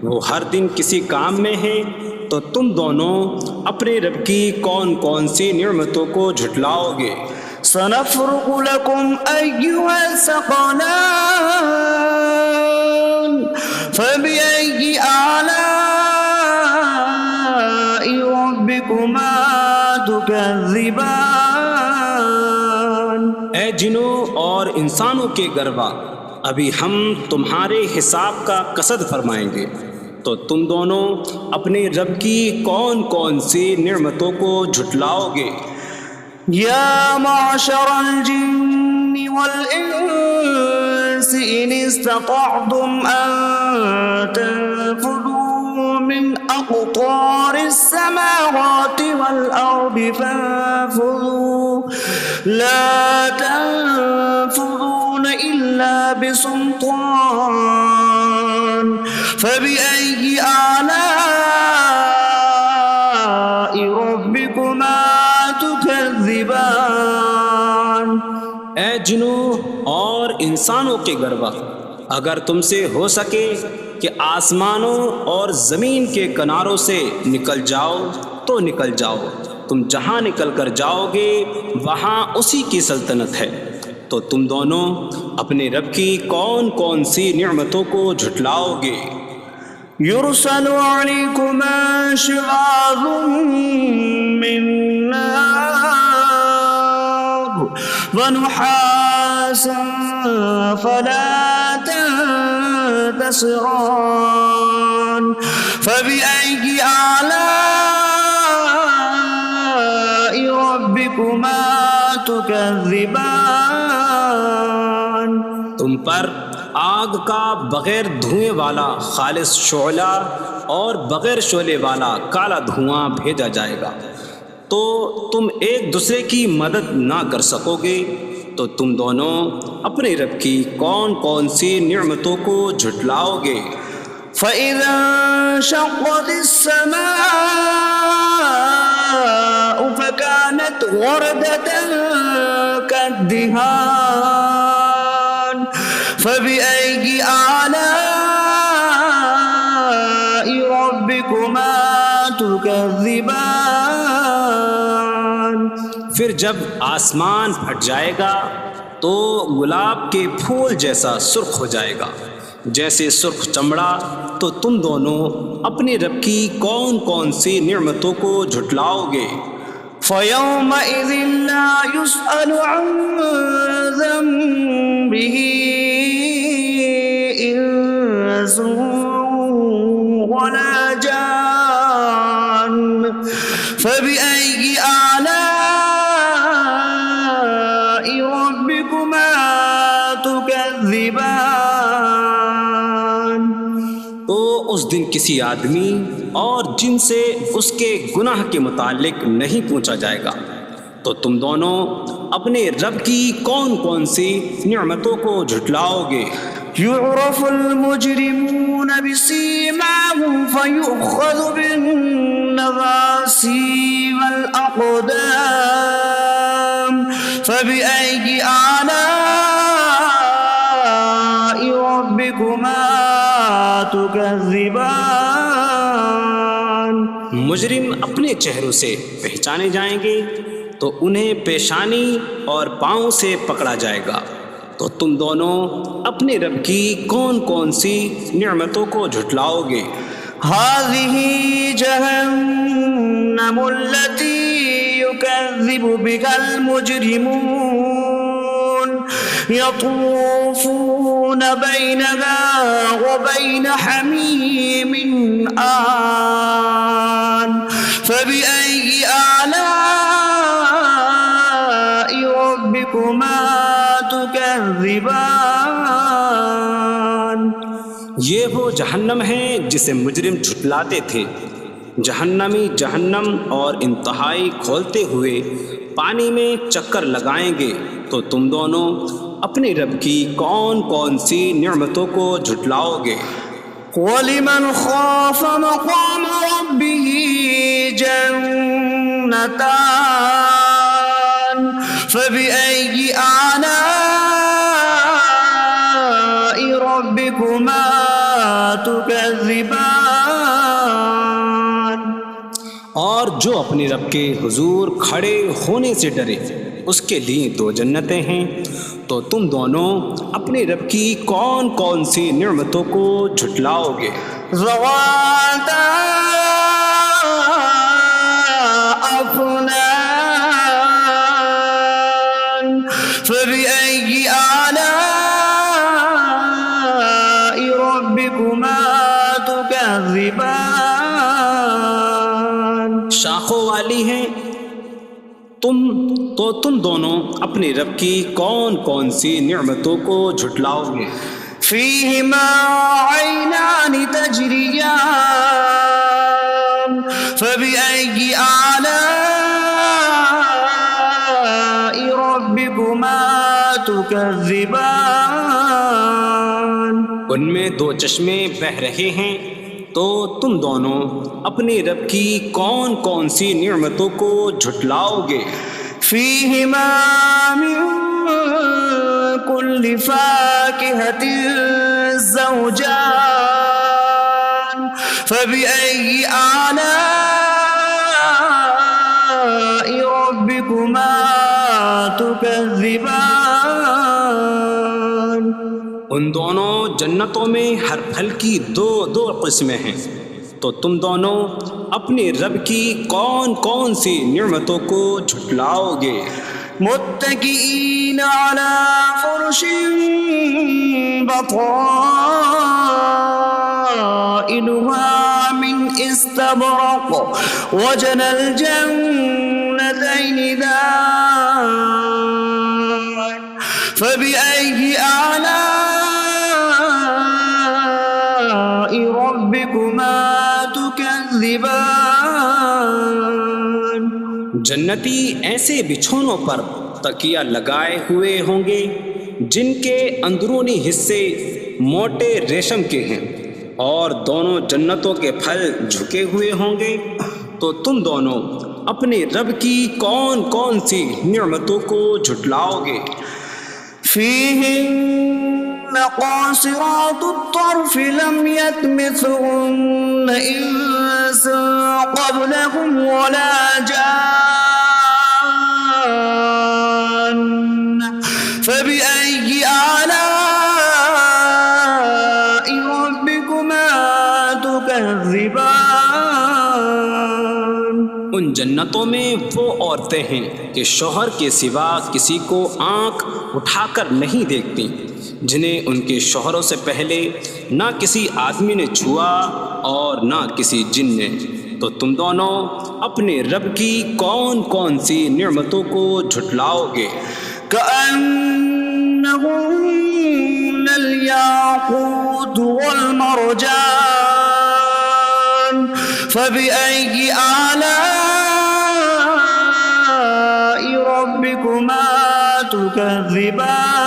وہ ہر دن کسی کام میں ہیں، تو تم دونوں اپنے رب کی کون کون سی نعمتوں کو جھٹلاؤ گے؟ سنفرغ لكم أيها الثقلان فبأي آلاء ربكما تكذبان۔ اے جنوں اور انسانوں کے گروہ، ابھی ہم تمہارے حساب کا قصد فرمائیں گے، تو تم دونوں اپنے رب کی کون کون سی نعمتوں کو جھٹلاؤ گے؟ يا معشر الجن والإنس إن استطعتم أن تنفذوا من أقطار السماوات والأرض فانفذوا لا تنفذون إلا بسلطان فبأي آلاء ربكما تكذبان۔ اے جنوں اور انسانوں کے گروہ، اگر تم سے ہو سکے کہ آسمانوں اور زمین کے کناروں سے نکل جاؤ تو نکل جاؤ، تم جہاں نکل کر جاؤ گے وہاں اسی کی سلطنت ہے، تو تم دونوں اپنے رب کی کون کون سی نعمتوں کو جھٹلاؤ گے؟ يرسل عليكما شواظ من نار ونحاسا فلا تنتصران فبأي آلاء ربكما تكذبان۔ تم پر آگ کا بغیر دھوئیں والا خالص شعلہ اور بغیر شعلے والا کالا دھواں بھیجا جائے گا، تو تم ایک دوسرے کی مدد نہ کر سکو گے، تو تم دونوں اپنے رب کی کون کون سی نعمتوں کو جھٹلاؤ گے؟ فَإِذَا انشَقَّتِ السَّمَاءُ فَكَانَتْ وَرْدَةً كَالدِّهَانِ فَبِأَيِّ آلَاءِ رَبِّكُمَا تُكَذِّبَانِ۔ پھر جب آسمان پھٹ جائے گا تو گلاب کے پھول جیسا سرخ ہو جائے گا، جیسے سرخ چمڑا، تو تم دونوں اپنے رب کی کون کون سی نعمتوں کو جھٹلاؤ گے؟ فَيَوْمَئِذٍ لَا يُسْأَلُ عَنْ ذَنبِهِ إِنسٌ فبأي آلاء ربكما تكذبان. تو اس دن کسی آدمی اور جن سے اس کے گناہ کے متعلق نہیں پوچھا جائے گا، تو تم دونوں اپنے رب کی کون کون سی نعمتوں کو جھٹلاؤ گے؟ يعرف المجرمون بسيماهم فيؤخذ بالنواصي والأقدام. فبأي آلاء ربكما تكذبان. مجرم اپنے چہروں سے پہچانے جائیں گے تو انہیں پیشانی اور پاؤں سے پکڑا جائے گا. تو تم دونوں اپنے رب کی کون کون سی نعمتوں کو جھٹلاؤ گے؟ هذه جهنم التي يكذب بها المجرمون يطوفون بينها وبين حميم آن. فبأي آلاء ربكما تكذبان. یہ وہ جہنم ہے جسے مجرم جھٹلاتے تھے. جہنمی جہنم اور انتہائی کھولتے ہوئے پانی میں چکر لگائیں گے. تو تم دونوں اپنے رب کی کون کون سی نعمتوں کو جھٹلاؤ گے؟ وَلِمَنْ خَافَ مَقَامَ رَبِّهِ جَنَّتَانِ. فَبِأَيِّ آلَاءِ رَبِّكُمَا تُكَذِّبَانِ. اور جو اپنے رب کے حضور کھڑے ہونے سے ڈرے اس کے لیے دو جنتیں ہیں. تو تم دونوں اپنے رب کی کون کون سی نعمتوں کو جھٹلاؤ گے؟ ذواتا أفنان. فبأي آلاء ربكما تكذبان. شاخوں والی ہیں. تم دونوں اپنے رب کی کون کون سی نعمتوں کو جھٹلاؤ گے؟ فيهما عينان تجريان. فبأي آلاء ربكما تكذبان. ان میں دو چشمے بہہ رہے ہیں. تو تم دونوں اپنے رب کی کون کون سی نعمتوں کو جھٹلاؤ گے؟ فيهما من كل فاكهة زوجان. فبأي آلاء ربكما تكذبان. ان دونوں جنتوں میں ہر پھل کی دو قسمیں ہیں. تو تم دونوں اپنے رب کی کون کون سی نعمتوں کو جھٹلاؤ گے؟ متكئين على فرش بطائنها من استبرق وجنى الجنتين دان. فبأي آلاء ربكما تكذبان. جنتی ایسے بچھونوں پر تکیہ لگائے ہوئے ہوں گے جن کے اندرونی حصے موٹے ریشم کے ہیں، اور دونوں جنتوں کے پھل جھکے ہوئے ہوں گے. تو تم دونوں اپنے رب کی کون کون سی نعمتوں کو جھٹلاؤ گے؟ فيهن قاصرات الطرف لم يطمثهن إنس قبلهم ولا جان. فبأي آلاء ربكما تكذبان. ان جنتوں میں وہ عورتیں ہیں کہ شوہر کے سوا کسی کو آنکھ اٹھا کر نہیں دیکھتی، جنہیں ان کے شوہروں سے پہلے نہ کسی آدمی نے چھوا اور نہ کسی جن نے. تو تم دونوں اپنے رب کی کون کون سی نعمتوں کو جھٹلاؤ گے؟ كأنهن الياقوت والمرجان فبأي آلاء ربكما تكذبان؟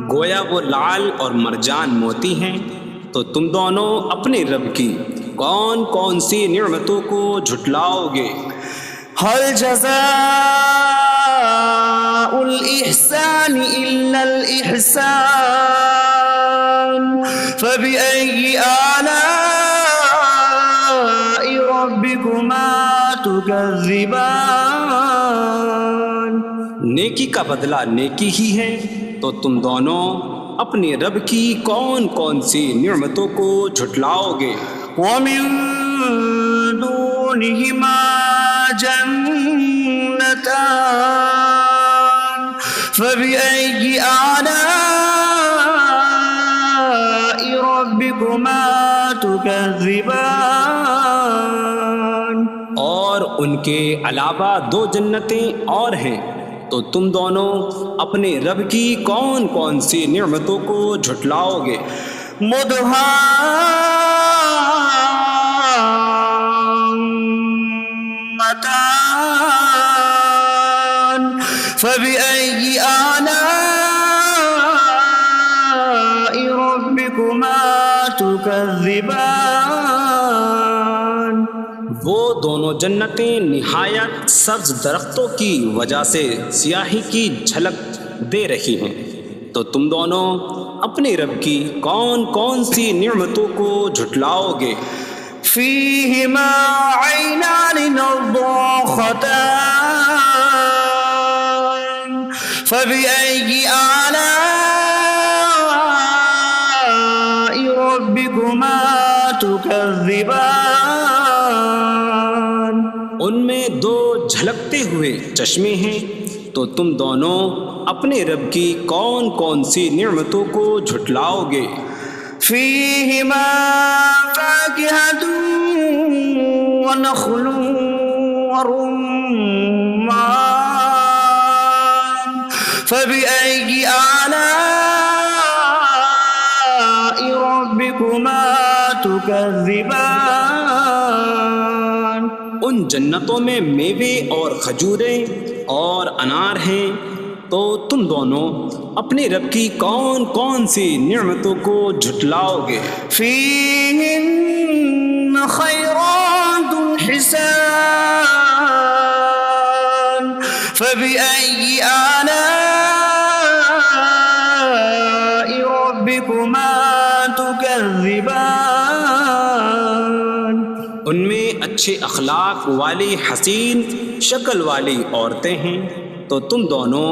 گویا وہ لعل اور مرجان موتی ہیں، تو تم دونوں اپنے رب کی کون کون سی نعمتوں کو جھٹلاؤ گے؟ هل جزاء الإحسان إلا الإحسان فبأي آلاء ربكما تكذبان؟ نیکی کا بدلہ نیکی ہی ہے، تو تم دونوں اپنے رب کی کون کون سی نعمتوں کو جھٹلاؤ گے؟ ومن دونهما جنتان فبأي آلاء ربكما تكذبان؟ اور ان کے علاوہ دو جنتیں اور ہیں، تو تم دونوں اپنے رب کی کون کون سی نعمتوں کو جھٹلاؤ گے؟ مدهامتان فبأي آلاء ربكما تكذبان؟ وہ دونوں جنتیں نہایت سبز درختوں کی وجہ سے سیاہی کی جھلک دے رہی ہیں، تو تم دونوں اپنے رب کی کون کون سی نعمتوں کو جھٹلاؤ گے؟ فيهما عينان نضاختان فبأي آلاء ربكما تكذبان؟ ان میں دو جھلکتے ہوئے چشمے ہیں، تو تم دونوں اپنے رب کی کون کون سی نعمتوں کو جھٹلاؤ گے؟ فيهما فاكهة ونخل ورمان فبأي آلاء ربكما تكذبان؟ ان جنتوں میں میوے اور کھجوریں اور انار ہیں، تو تم دونوں اپنے رب کی کون کون سی نعمتوں کو جھٹلاؤ گے؟ فيهن خيرات حسان فبأي آلاء ربكما تكذبان؟ ان میں اچھے اخلاق والی حسین شکل والی عورتیں ہیں، تو تم دونوں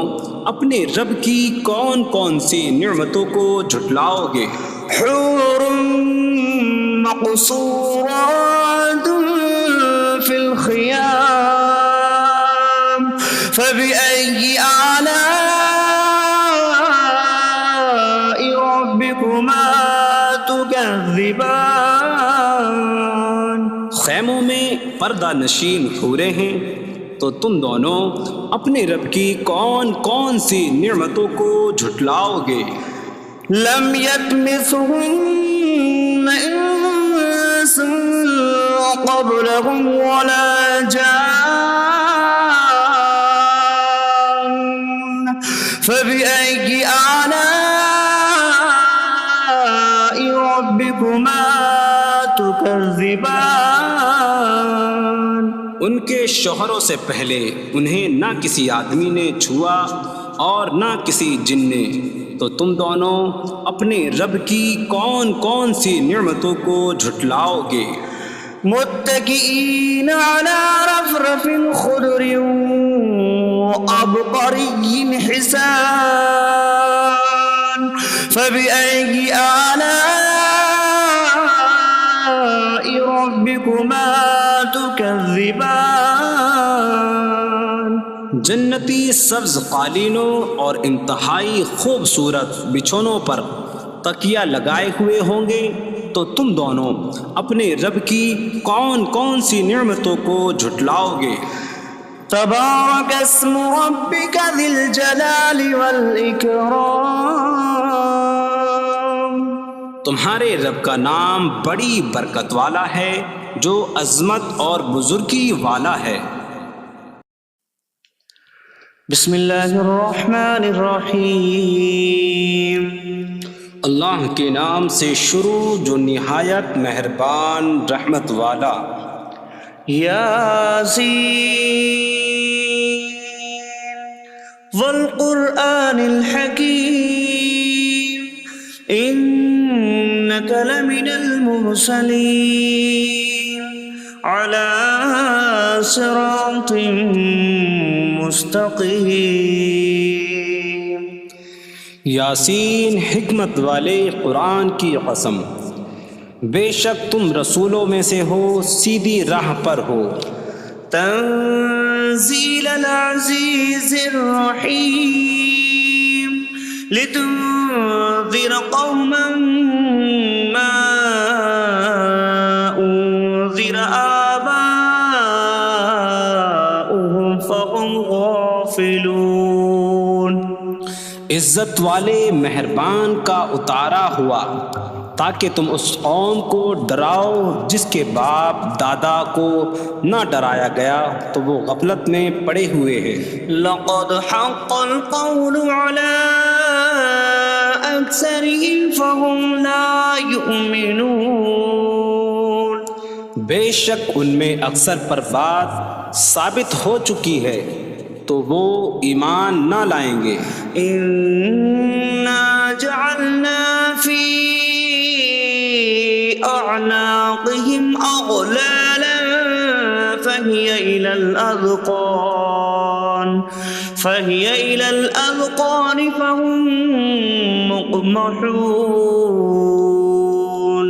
اپنے رب کی کون کون سی نعمتوں کو جھٹلاؤ گے؟ حور مقصورات في الخيام فبأي آلاء ربكما تكذبان؟ خیموں میں پردہ نشین حوریں ہیں، تو تم دونوں اپنے رب کی کون کون سی نعمتوں کو جھٹلاؤ گے؟ لم يطمثهن انس قبلهم ولا جان فبأي آلاء ربكما تكذبان؟ ان کے شوہروں سے پہلے انہیں نہ کسی آدمی نے چھوا اور نہ کسی جن نے، تو تم دونوں اپنے رب کی کون کون سی نعمتوں کو جھٹلاؤ گے؟ متكئين على رفرف خضر وعبقري حسان فبأي آلاء ربكما تكذبان؟ جنتی سبز قالینوں اور انتہائی خوبصورت بچھونوں پر تکیہ لگائے ہوئے ہوں گے، تو تم دونوں اپنے رب کی کون کون سی نعمتوں کو جھٹلاؤ گے؟ تبارک اسم ربک ذی الجلال والاکرام، تمہارے رب کا نام بڑی برکت والا ہے جو عظمت اور بزرگی والا ہے۔ بسم اللہ الرحمن الرحیم، اللہ کے نام سے شروع جو نہایت مہربان رحمت والا۔ یاسین والقرآن الحکیم انک لمن المرسلین علی صراط مستقیم۔ یاسین حکمت والے قرآن کی قسم، بے شک تم رسولوں میں سے ہو، سیدھی راہ پر ہو۔ تنزیل العزیز الرحیم لتنذر قوما ما انذر آباؤهم فهم غافلون۔ عزت والے مہربان کا اتارا ہوا تاکہ تم اس قوم کو ڈراؤ جس کے باپ دادا کو نہ ڈرایا گیا تو وہ غفلت میں پڑے ہوئے ہیں۔ لقد حق القول على أكثرهم فهم لا يؤمنون۔ بے شک ان میں اکثر پر بات ثابت ہو چکی ہے تو وہ ایمان نہ لائیں گے۔ إنا جعلنا في أعناقهم أغلالا فهي إلى الأذقان فهم مقمحون۔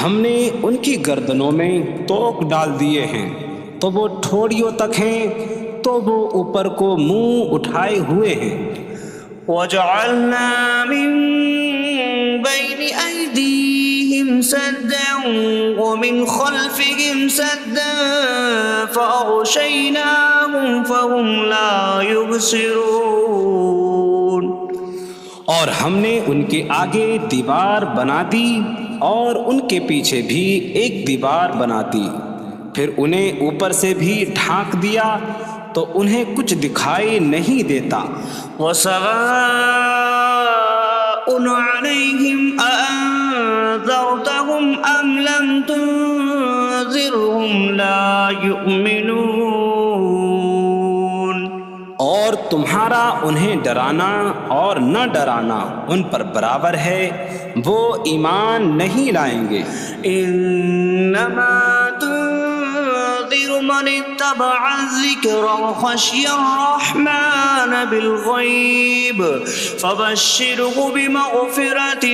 ہم نے ان کی گردنوں میں توق ڈال دیے ہیں تو وہ ٹھوڑیوں تک ہیں تو وہ اوپر کو منہ اٹھائے ہوئے ہیں۔ وجعلنا من بين أيديهم سدا ومن خلفهم سدا فأغشيناهم فهم لا يبصرون۔ اور ہم نے ان کے آگے دیوار بنا دی اور ان کے پیچھے بھی ایک دیوار بنا دی، پھر انہیں اوپر سے بھی ڈھانک دیا تو انہیں کچھ دکھائی نہیں دیتا۔ وسواء عليهم أأنذرتهم أم لم تنذرهم لا يؤمنون۔ اور تمہارا انہیں ڈرانا اور نہ ڈرانا ان پر برابر ہے، وہ ایمان نہیں لائیں گے۔ انما تنذر من اتبع الذکر وخشی الرحمن بالغیب فبشره بمغفرة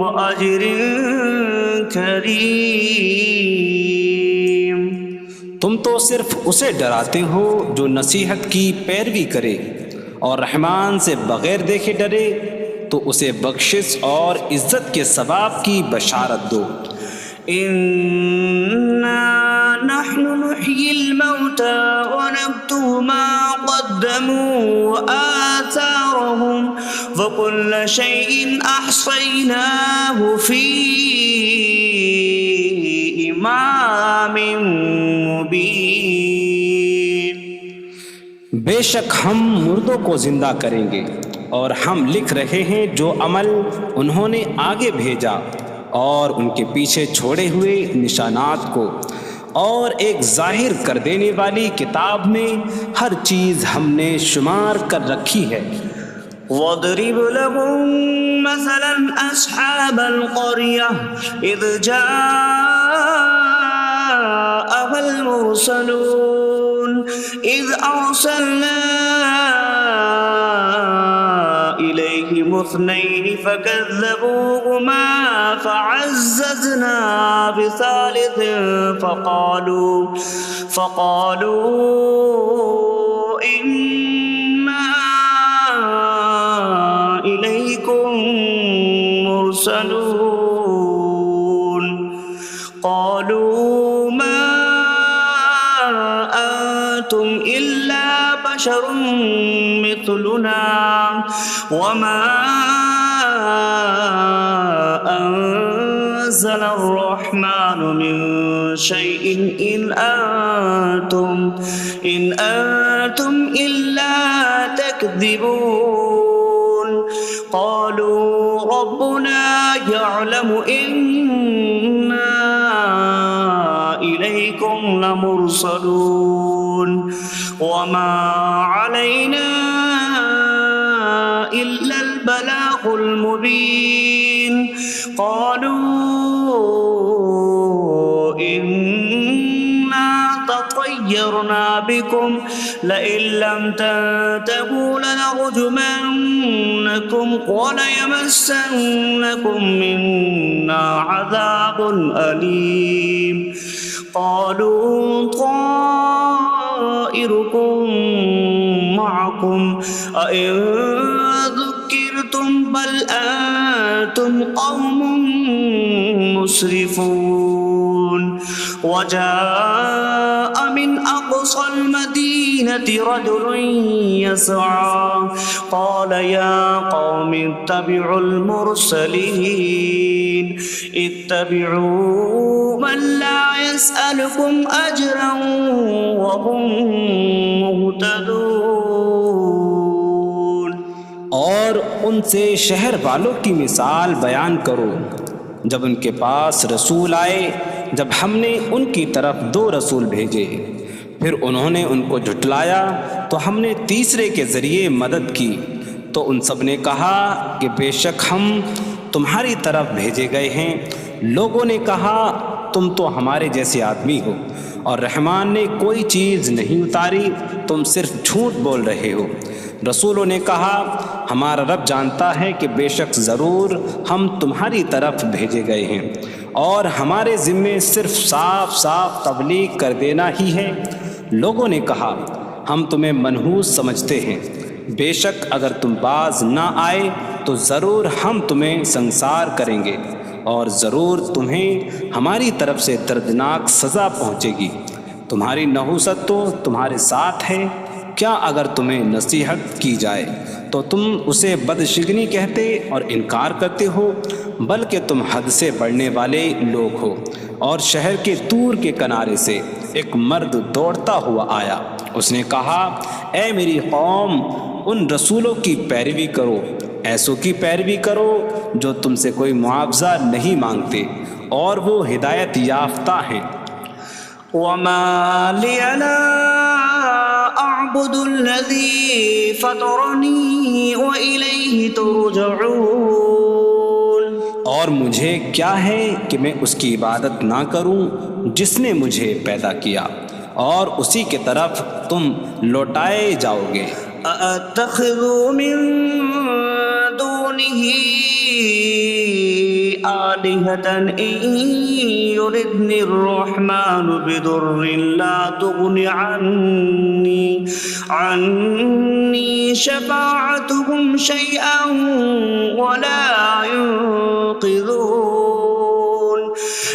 وأجر کریم۔ تم تو صرف اسے ڈراتے ہو جو نصیحت کی پیروی کرے اور رحمان سے بغیر دیکھے ڈرے تو اسے بخشش اور عزت کے ثواب کی بشارت دو۔ انا نحن نحيي الموتى ونكتب ما قدموا وآثارهم وكل شيء أحصيناه في إمام مبين۔ بے شک ہم مردوں کو زندہ کریں گے اور ہم لکھ رہے ہیں جو عمل انہوں نے آگے بھیجا اور ان کے پیچھے چھوڑے ہوئے نشانات کو، اور ایک ظاہر کر دینے والی کتاب میں ہر چیز ہم نے شمار کر رکھی ہے۔ وَاضْرِبْ لَهُم مَّثَلًا أَصْحَابَ الْقَرْيَةِ إِذْ جَاءَهَا الْمُرْسَلُونَ إِذْ أَرْسَلْنَا إِلَيْهِمُ اثْنَيْنِ فَكَذَّبُوهُمَا فَعَزَّزْنَا بِثَالِثٍ فَقَالُوا إِنَّا إِلَيْكُمْ مُرْسَلُونَ۔ بشر مثلنا وما أنزل الرحمن من شيء إن أنتم إلا تكذبون قالوا ربنا يعلم إنا إليكم لمرسلون وما علينا إلا البلاغ المبين قالوا إنا تطيرنا بكم لئن لم تنتهوا لنرجمنكم وليمسنكم منا عذاب أليم قالوا طائركم معكم أئن ذكرتم بل أنتم قوم مسرفون وجاء من أقصى المدينة رجل يسعى قال يا قوم اتبعوا المرسلين اتبعوا من لا يسألكم أجرا وهم مهتدون اور ان سے شہر والوں کی مثال بیان کرو جب ان کے پاس رسول آئے جب ہم نے ان کی طرف 2 رسول بھیجے پھر انہوں نے ان کو جھٹلایا تو ہم نے تیسرے کے ذریعے مدد کی تو ان سب نے کہا کہ بے شک ہم تمہاری طرف بھیجے گئے ہیں لوگوں نے کہا تم تو ہمارے جیسے آدمی ہو اور رحمان نے کوئی چیز نہیں اتاری تم صرف جھوٹ بول رہے ہو رسولوں نے کہا ہمارا رب جانتا ہے کہ بے شک ضرور ہم تمہاری طرف بھیجے گئے ہیں اور ہمارے ذمے صرف صاف صاف تبلیغ کر دینا ہی ہے لوگوں نے کہا ہم تمہیں منحوس سمجھتے ہیں بے شک اگر تم باز نہ آئے تو ضرور ہم تمہیں سنسار کریں گے اور ضرور تمہیں ہماری طرف سے دردناک سزا پہنچے گی تمہاری نحوست تو تمہارے ساتھ ہے کیا اگر تمہیں نصیحت کی جائے تو تم اسے بدشگنی کہتے اور انکار کرتے ہو بلکہ تم حد سے بڑھنے والے لوگ ہو اور شہر کے دور کے کنارے سے ایک مرد دوڑتا ہوا آیا اس نے کہا اے میری قوم ان رسولوں کی پیروی کرو ایسوں کی پیروی کرو جو تم سے کوئی معاوضہ نہیں مانگتے اور وہ ہدایت یافتہ ہیں وما لي لا أعبد الذي فطرني وإليه ترجعون اور مجھے کیا ہے کہ میں اس کی عبادت نہ کروں جس نے مجھے پیدا کیا اور اسی کی طرف تم لوٹائے جاؤ گے أأتخذ من دونه آلهة إن يردني الرحمن بضر لا تغن عني شفاعتهم شيئا ولا ينقذون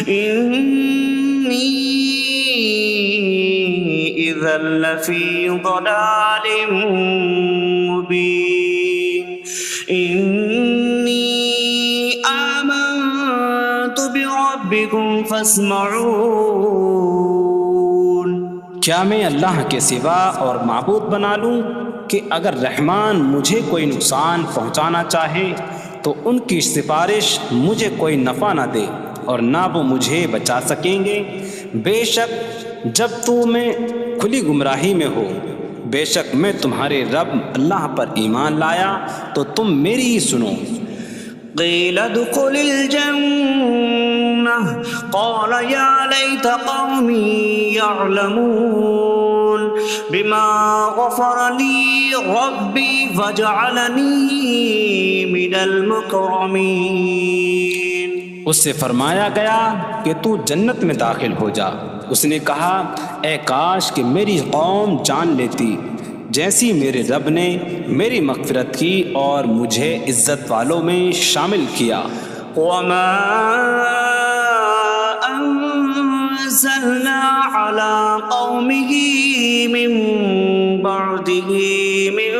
إني إذا لفي ضلال مبين إني آمنت بربكم فاسمعون کیا میں اللہ کے سوا اور معبود بنا لوں کہ اگر رحمان مجھے کوئی نقصان پہنچانا چاہے تو ان کی سفارش مجھے کوئی نفع نہ دے اور نہ وہ مجھے بچا سکیں گے بے شک جب تو میں کھلی گمراہی میں ہو بے شک میں تمہارے رب اللہ پر ایمان لایا تو تم میری ہی سنو قيل ادخل الجنة قال يا ليت قومي يعلمون بما غفر لي ربي فجعلني من المكرمين اس سے فرمایا گیا کہ تو جنت میں داخل ہو جا اس نے کہا اے کاش کہ میری قوم جان لیتی جیسی میرے رب نے میری مغفرت کی اور مجھے عزت والوں میں شامل کیا وما أنزلنا على قومه من بعده من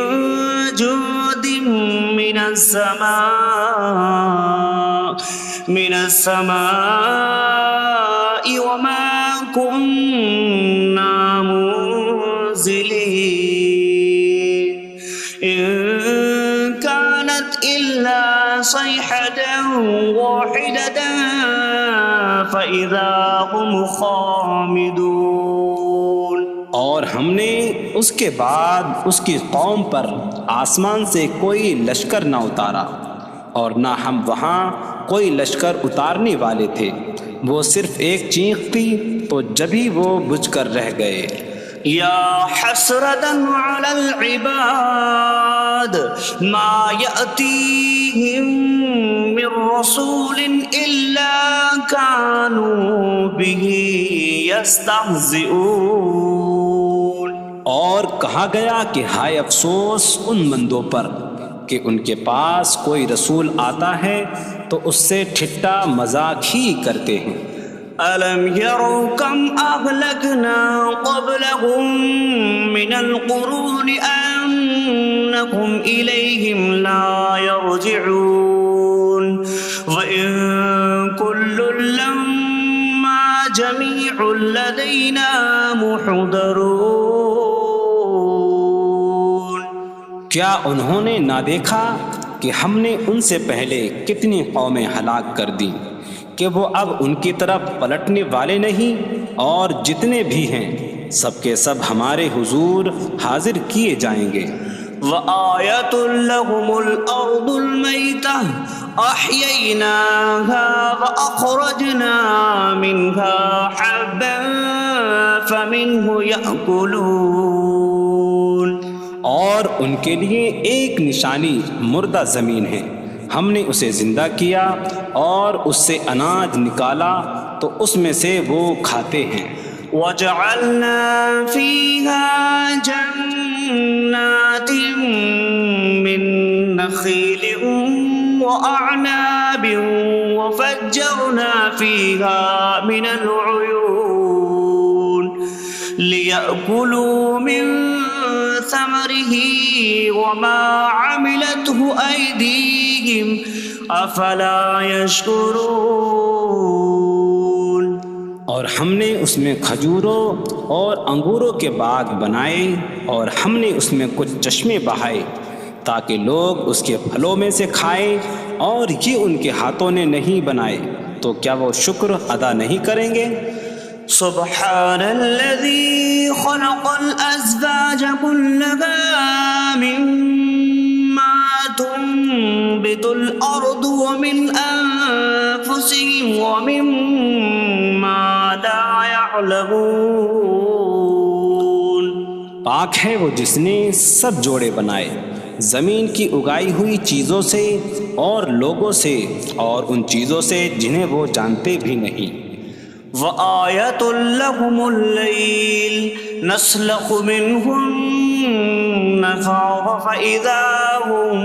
جود من السماء وما كنا منزلين إن كانت إلا صيحة واحدة فإذا هم خامدون۔ اور ہم نے اس کے بعد اس کی قوم پر آسمان سے کوئی لشکر نہ اتارا، اور نہ ہم وہاں کوئی لشکر اتارنے والے تھے، وہ صرف ایک چیخ تھی تو جبھی وہ بجھ کر رہ گئے۔ یا حسرة على العباد ما يأتيهم من رسول إلا كانوا به يستهزئون۔ اور کہا گیا کہ ہائے افسوس ان بندوں پر کہ ان کے پاس کوئی رسول آتا ہے تو اس سے ٹھٹا مذاق ہی کرتے ہیں۔ أَلَمْ يَرَوْا كَمْ أَهْلَكْنَا قَبْلَهُمْ مِنَ الْقُرُونِ أَنَّهُمْ إِلَيْهِمْ لَا يَرْجِعُونَ وَإِن كُلٌّ لَّمَّا جَمِيعٌ لَّدَيْنَا مُحْضَرُونَ۔ کیا انہوں نے نہ دیکھا کہ ہم نے ان سے پہلے کتنی قومیں ہلاک کر دیں کہ وہ اب ان کی طرف پلٹنے والے نہیں، اور جتنے بھی ہیں سب کے سب ہمارے حضور حاضر کیے جائیں گے۔ وَآيَةٌ لَّهُمُ الْأَرْضُ الْمَيْتَةُ أَحْيَيْنَاهَا وَأَخْرَجْنَا مِنْهَا حَبًّا فَمِنْهُ يَأْكُلُونَ۔ اور ان کے لیے ایک نشانی مردہ زمین ہے، ہم نے اسے زندہ کیا اور اس سے اناج نکالا تو اس میں سے وہ کھاتے ہیں۔ وَجَعَلْنَا فِيهَا جَنَّاتٍ مِّن نَّخِيلٍ وَأَعْنَابٍ وَفَجَّرْنَا فِيهَا مِنَ الْعُيُونِ لِيَأْكُلُوا مِن ثَمَرِهِ وَمَا عَمِلَتْهُ أَيْدِيهِمْ أَفَلَا يَشْكُرُونَ۔ اور ہم نے اس میں کھجوروں اور انگوروں کے باغ بنائے، اور ہم نے اس میں کچھ چشمے بہائے تاکہ لوگ اس کے پھلوں میں سے کھائیں، اور یہ ان کے ہاتھوں نے نہیں بنائے، تو کیا وہ شکر ادا نہیں کریں گے؟ سبحان الذي خلق الأزواج كلها مما تنبت الأرض ومن أنفسهم ومما لا يعلمون۔ پاک ہے وہ جس نے سب جوڑے بنائے زمین کی اگائی ہوئی چیزوں سے اور لوگوں سے اور ان چیزوں سے جنہیں وہ جانتے بھی نہیں۔ وَآيَةٌ لَّهُمُ اللَّيْلُ نَسْلَخُ مِنْهُ النَّهَارَ فَإِذَا هُم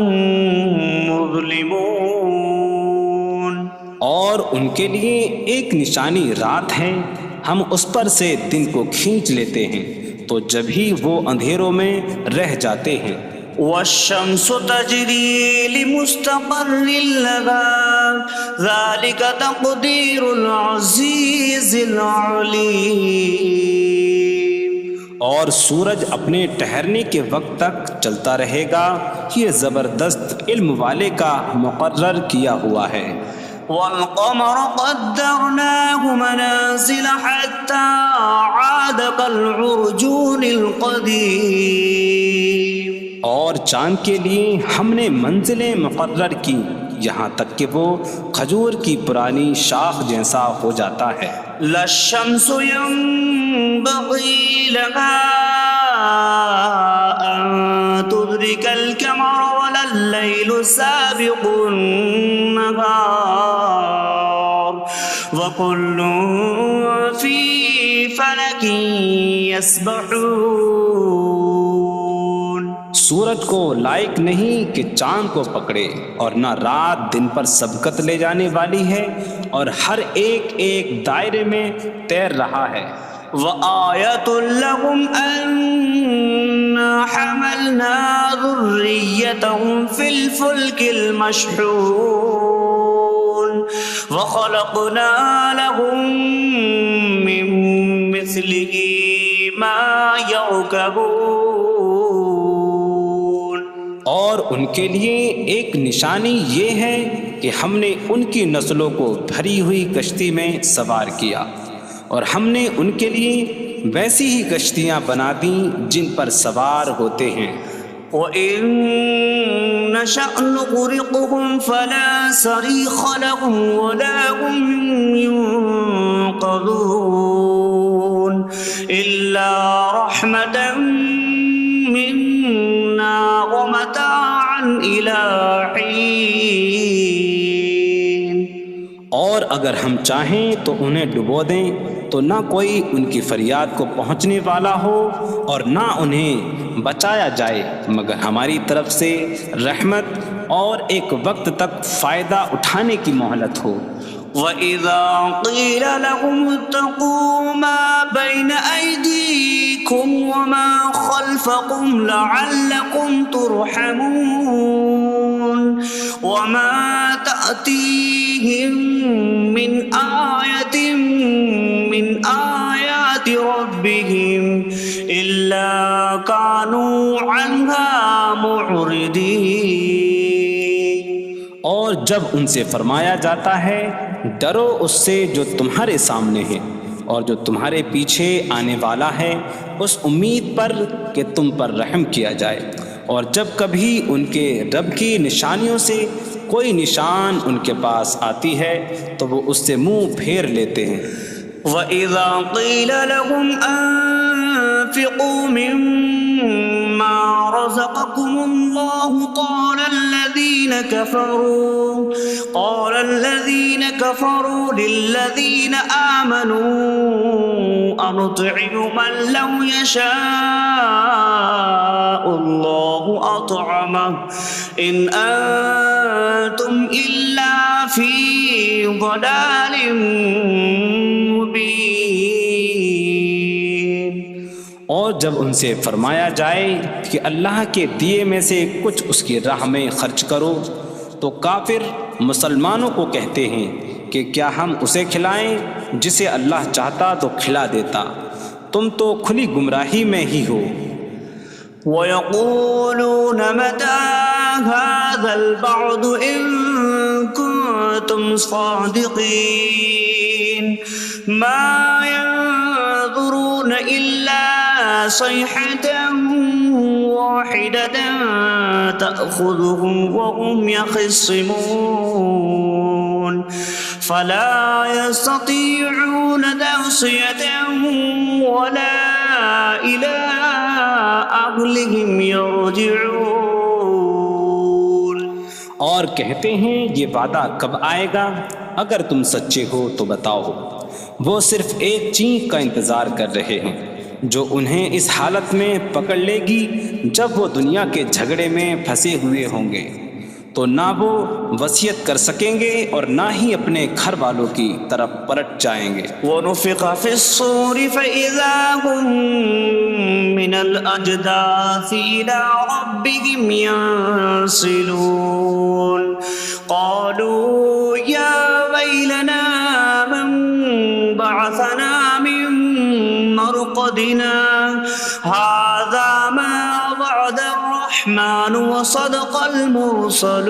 مُظْلِمُونَ۔ اور ان کے لیے ایک نشانی رات ہے، ہم اس پر سے دن کو کھینچ لیتے ہیں تو جبھی وہ اندھیروں میں رہ جاتے ہیں۔ وَالشَّمْسُ تَجْرِي لِمُسْتَقَرٍّ لَّهَا ذَلِكَ تَقْدِيرُ الْعَزِيزِ الْعَلِيمِ۔ اور سورج اپنے ٹھہرنے کے وقت تک چلتا رہے گا، یہ زبردست علم والے کا مقرر کیا ہوا ہے۔ وَالْقَمَرَ قَدَّرْنَاهُ مَنَازِلَ حَتَّى عَادَ كَالْعُرْجُونِ الْقَدِيمِ۔ اور چاند کے لیے ہم نے منزلیں مقرر کی یہاں تک کہ وہ کھجور کی پرانی شاخ جیسا ہو جاتا ہے۔ لَا الشَّمْسُ يَنبَغِي لَهَا أَن تُدْرِكَ الْقَمَرَ وَلَا اللَّيْلُ سَابِقُ النَّهَارِ وَكُلٌّ فِي فَلَكٍ يَسْبَحُونَ۔ سورج کو لائق نہیں کہ چاند کو پکڑے، اور نہ رات دن پر سبقت لے جانے والی ہے، اور ہر ایک ایک دائرے میں تیر رہا ہے۔ وآية لهم أنا حملنا ذريتهم في الفلك المشحون وخلقنا لهم من مثله ما يركبون۔ اور ان کے لیے ایک نشانی یہ ہے کہ ہم نے ان کی نسلوں کو بھری ہوئی کشتی میں سوار کیا، اور ہم نے ان کے لیے ویسی ہی کشتیاں بنا دیں جن پر سوار ہوتے ہیں۔ وَإِن نَّشَأْ نُغْرِقْهُمْ فَلَا صَرِيخَ لَهُمْ وَلَا هُمْ يُنقَذُونَ إِلَّا رَحْمَةً مِّنَّا وَمَتَاعًا إِلَىٰ حِينٍ۔ اور اگر ہم چاہیں تو انہیں ڈبو دیں تو نہ کوئی ان کی فریاد کو پہنچنے والا ہو اور نہ انہیں بچایا جائے مگر ہماری طرف سے رحمت اور ایک وقت تک فائدہ اٹھانے کی مہلت ہو۔ وَإِذَا قِيلَ لَهُمُ اتَّقُوا مَا بَيْنَ أَيْدِيكُمْ وَمَا خَلْفَكُمْ لَعَلَّكُمْ تُرْحَمُونَ وَمَا تَأْتِيهِم مِّنْ آيَةٍ مِّنْ آيَاتِ رَبِّهِمْ إِلَّا كَانُوا عَنْهَا مُعْرِضِينَ۔ اور جب ان سے فرمایا جاتا ہے ڈرو اس سے جو تمہارے سامنے ہے اور جو تمہارے پیچھے آنے والا ہے، اس امید پر کہ تم پر رحم کیا جائے، اور جب کبھی ان کے رب کی نشانیوں سے کوئی نشان ان کے پاس آتی ہے تو وہ اس سے منہ پھیر لیتے ہیں۔ وَإِذَا قِيلَ لَهُمْ أَنفِقُوا مِمَّا رَزَقَكُمُ اللَّهُ قَالَ الَّذِينَ كَفَرُوا لِلَّذِينَ آمَنُوا أَنُطْعِمُ مَن لَّوْ يَشَاءُ اللَّهُ أَطْعَمَهُ إِنْ أَنتُمْ إِلَّا فِي ضَلَالٍ مبین۔ اور جب ان سے فرمایا جائے کہ اللہ کے دیے میں سے کچھ اس کی راہ میں خرچ کرو تو کافر مسلمانوں کو کہتے ہیں کہ کیا ہم اسے کھلائیں جسے اللہ چاہتا تو کھلا دیتا، تم تو کھلی گمراہی میں ہی ہو۔ وَيَقُولُونَ مَتَىٰ هَٰذَا الْوَعْدُ إِن كُنتُمْ صَادِقِينَ مَا يَنظُرُونَ إِلَّا صَيْحَةً وَاحِدَةً تَأْخُذُهُمْ وَهُمْ يَخِصِّمُونَ فَلَا يَسْتَطِيعُونَ تَوْصِيَةً وَلَا إِلَىٰ أَهْلِهِمْ يَرْجِعُونَ۔ اور کہتے ہیں یہ وعدہ کب آئے گا؟ اگر تم سچے ہو تو بتاؤ۔ وہ صرف ایک چینک کا انتظار کر رہے ہیں جو انہیں اس حالت میں پکڑ لے گی جب وہ دنیا کے جھگڑے میں پھنسے ہوئے ہوں گے، تو نہ وہ وصیت کر سکیں گے اور نہ ہی اپنے گھر والوں کی طرف پلٹ جائیں گے۔ وَنُفِخَ فِي الصُّورِ فَإِذَا هُم مِّنَ الْأَجْدَاثِ إِلَىٰ رَبِّهِمْ يَنسِلُونَ قَالُوا يَا وَيْلَنَا مَن بَعَثَنَا مِن مَّرْقَدِنَا هَٰذَا مَا وَعَدَ الرَّحْمَٰنُ وَصَدَقَ الْمُرْسَلُونَ۔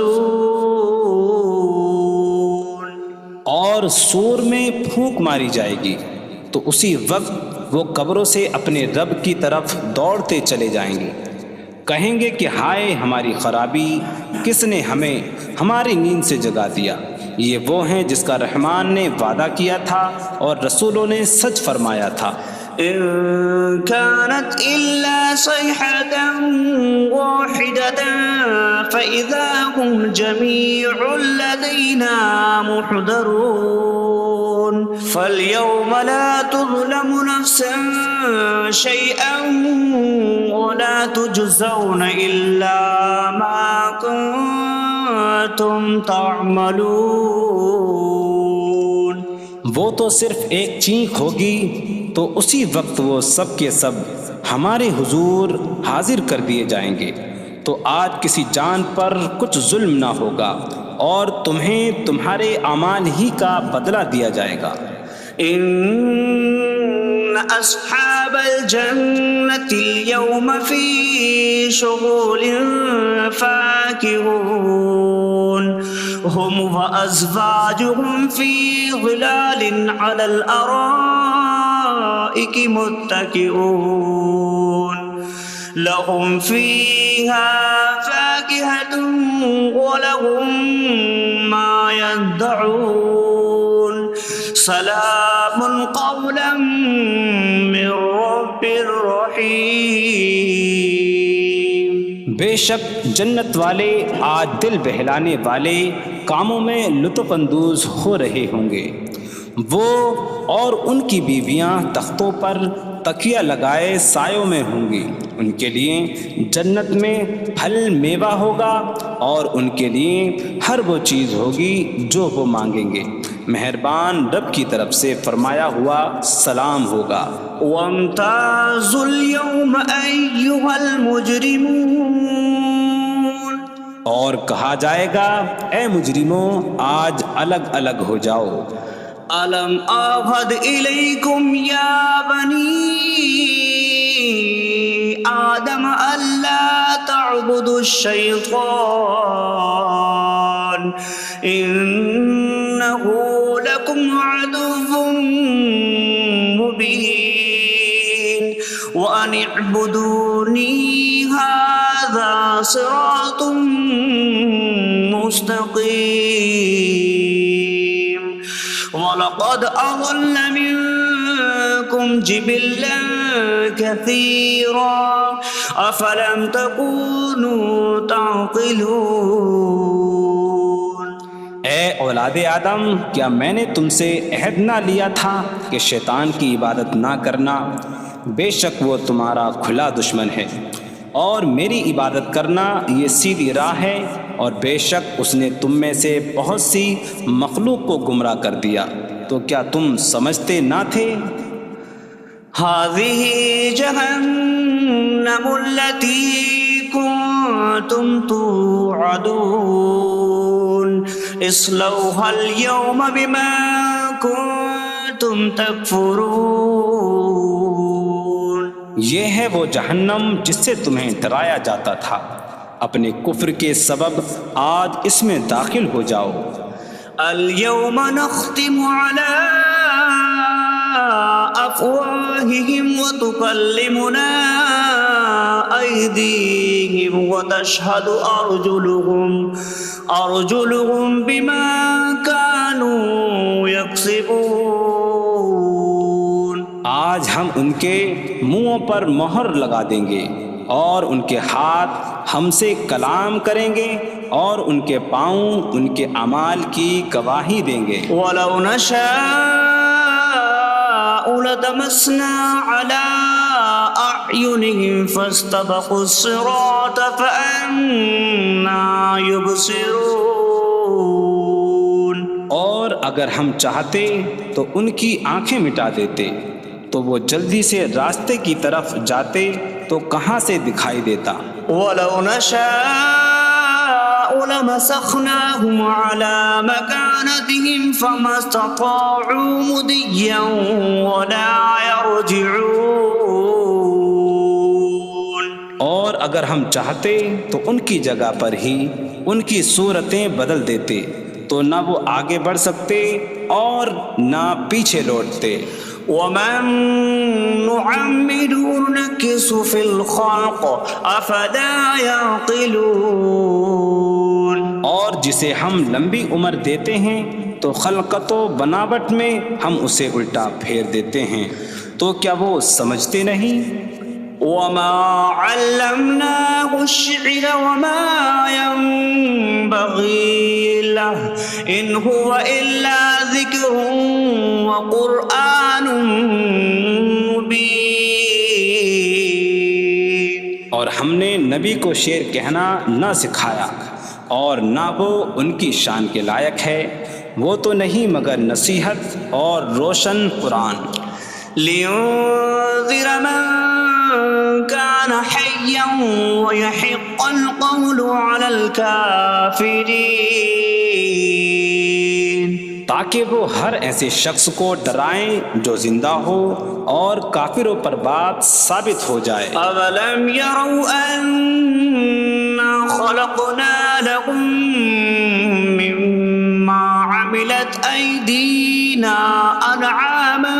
اور سور میں پھونک ماری جائے گی تو اسی وقت وہ قبروں سے اپنے رب کی طرف دوڑتے چلے جائیں گے، کہیں گے کہ ہائے ہماری خرابی، کس نے ہمیں ہماری نیند سے جگا دیا۔ یہ وہ ہیں جس کا رحمان نے وعدہ کیا تھا اور رسولوں نے سچ فرمایا تھا۔ إن كانت إلا صيحة واحدة فإذا هم جميع لدينا محضرون فاليوم لا تظلم نفس شيئا ولا تجزون إلا ما كنتم تعملون۔ وہ تو صرف ایک چینک ہوگی تو تو اسی وقت وہ سب کے سب ہمارے حضور حاضر کر دیے جائیں گے۔ تو آج کسی جان پر کچھ ظلم نہ ہوگا اور تمہیں تمہارے اعمال ہی کا بدلہ دیا جائے گا۔ إن أصحاب الجنة اليوم في شغل فاكهون هم وأزواجهم في ظلال على الأرائك متكئون لهم فيها فاكهة ولهم ما يدعون سلام قولا من رب رحیم۔ بے شک جنت والے آج دل بہلانے والے کاموں میں لطف اندوز ہو رہے ہوں گے۔ وہ اور ان کی بیویاں تختوں پر تکیہ لگائے سایوں میں ہوں گی۔ ان کے لیے جنت میں پھل میوہ ہوگا اور ان کے لیے ہر وہ چیز ہوگی جو وہ مانگیں گے۔ مہربان رب کی طرف سے فرمایا ہوا سلام ہوگا۔ وامتازوا اليوم أيها المجرمون، اور کہا جائے گا اے مجرموں آج الگ الگ ہو جاؤ۔ ألم أعهد إليكم يا بني آدم ألا تعبدوا الشيطان إنه لكم عدو مبين وأن اعبدوني هذا صراط مستقيم وَلَقَدْ أَضَلَّ مِنكُمْ جِبِلًّا كَثِيرًا أَفَلَمْ تَكُونُوا تَعْقِلُونَ۔ اے اولاد آدم، کیا میں نے تم سے عہد نہ لیا تھا کہ شیطان کی عبادت نہ کرنا؟ بے شک وہ تمہارا کھلا دشمن ہے، اور میری عبادت کرنا یہ سیدھی راہ ہے، اور بے شک اس نے تم میں سے بہت سی مخلوق کو گمراہ کر دیا، تو کیا تم سمجھتے نہ تھے؟ هذه جهنم التي كنتم توعدون اصلوها اليوم بما كنتم تكفرون۔ یہ ہے وہ جہنم جس سے تمہیں ڈرایا جاتا تھا، اپنے کفر کے سبب آج اس میں داخل ہو جاؤ۔ اليوم نختم على أفواههم وتكلمنا أيديهم وتشهد أرجلهم بما كانوا يكسبون۔ آج ہم ان کے منہوں پر مہر لگا دیں گے، اور ان کے ہاتھ ہم سے کلام کریں گے، اور ان کے پاؤں ان کے اعمال کی گواہی دیں گے۔ وَلَوْ نَشَاءُ لَطَمَسْنَا عَلَىٰ أَعْيُنِهِمْ فَاسْتَبَقُوا الصِّرَاطَ فَأَنَّىٰ يُبْصِرُونَ۔ اور اگر ہم چاہتے تو ان کی آنکھیں مٹا دیتے، تو وہ جلدی سے راستے کی طرف جاتے تو کہاں سے دکھائی دیتا۔ وَلَوْ نَشَاءُ لَمَسَخْنَاهُمْ عَلَىٰ مَكَانَتِهِمْ فَمَا اسْتَطَاعُوا مُضِيًّا وَلَا يَرْجِعُونَ۔ اور اگر ہم چاہتے تو ان کی جگہ پر ہی ان کی صورتیں بدل دیتے، تو نہ وہ آگے بڑھ سکتے اور نہ پیچھے لوٹتے۔ وَمَن نُعَمِّرْهُ نُنَكِّسْهُ فِي الْخَلْقِ أَفَلَا يَعْقِلُونَ۔ اور جسے ہم لمبی عمر دیتے ہیں تو خلقت و بناوٹ میں ہم اسے الٹا پھیر دیتے ہیں، تو کیا وہ سمجھتے نہیں؟ وَمَا عَلَّمْنَاهُ الشِّعْرَ وَمَا يَنبَغِي لَهُ إِنْ هُوَ إِلَّا ذِكْرٌ وَقُرْآنٌ مُبِينٌ۔ اور ہم نے نبی کو شعر کہنا نہ سکھایا، اور نہ وہ ان کی شان کے لائق ہے، وہ تو نہیں مگر نصیحت اور روشن قرآن۔ لينذر من كان حيا ويحق القول على الكافرين، تاکہ وہ ہر ایسے شخص کو ڈرائیں جو زندہ ہو اور کافروں پر بات ثابت ہو جائے۔ أَوَلَمْ يَرَوْا أَنَّا خَلَقْنَا لَهُم مِّمَّا عَمِلَتْ أَيْدِينَا أَنْعَامًا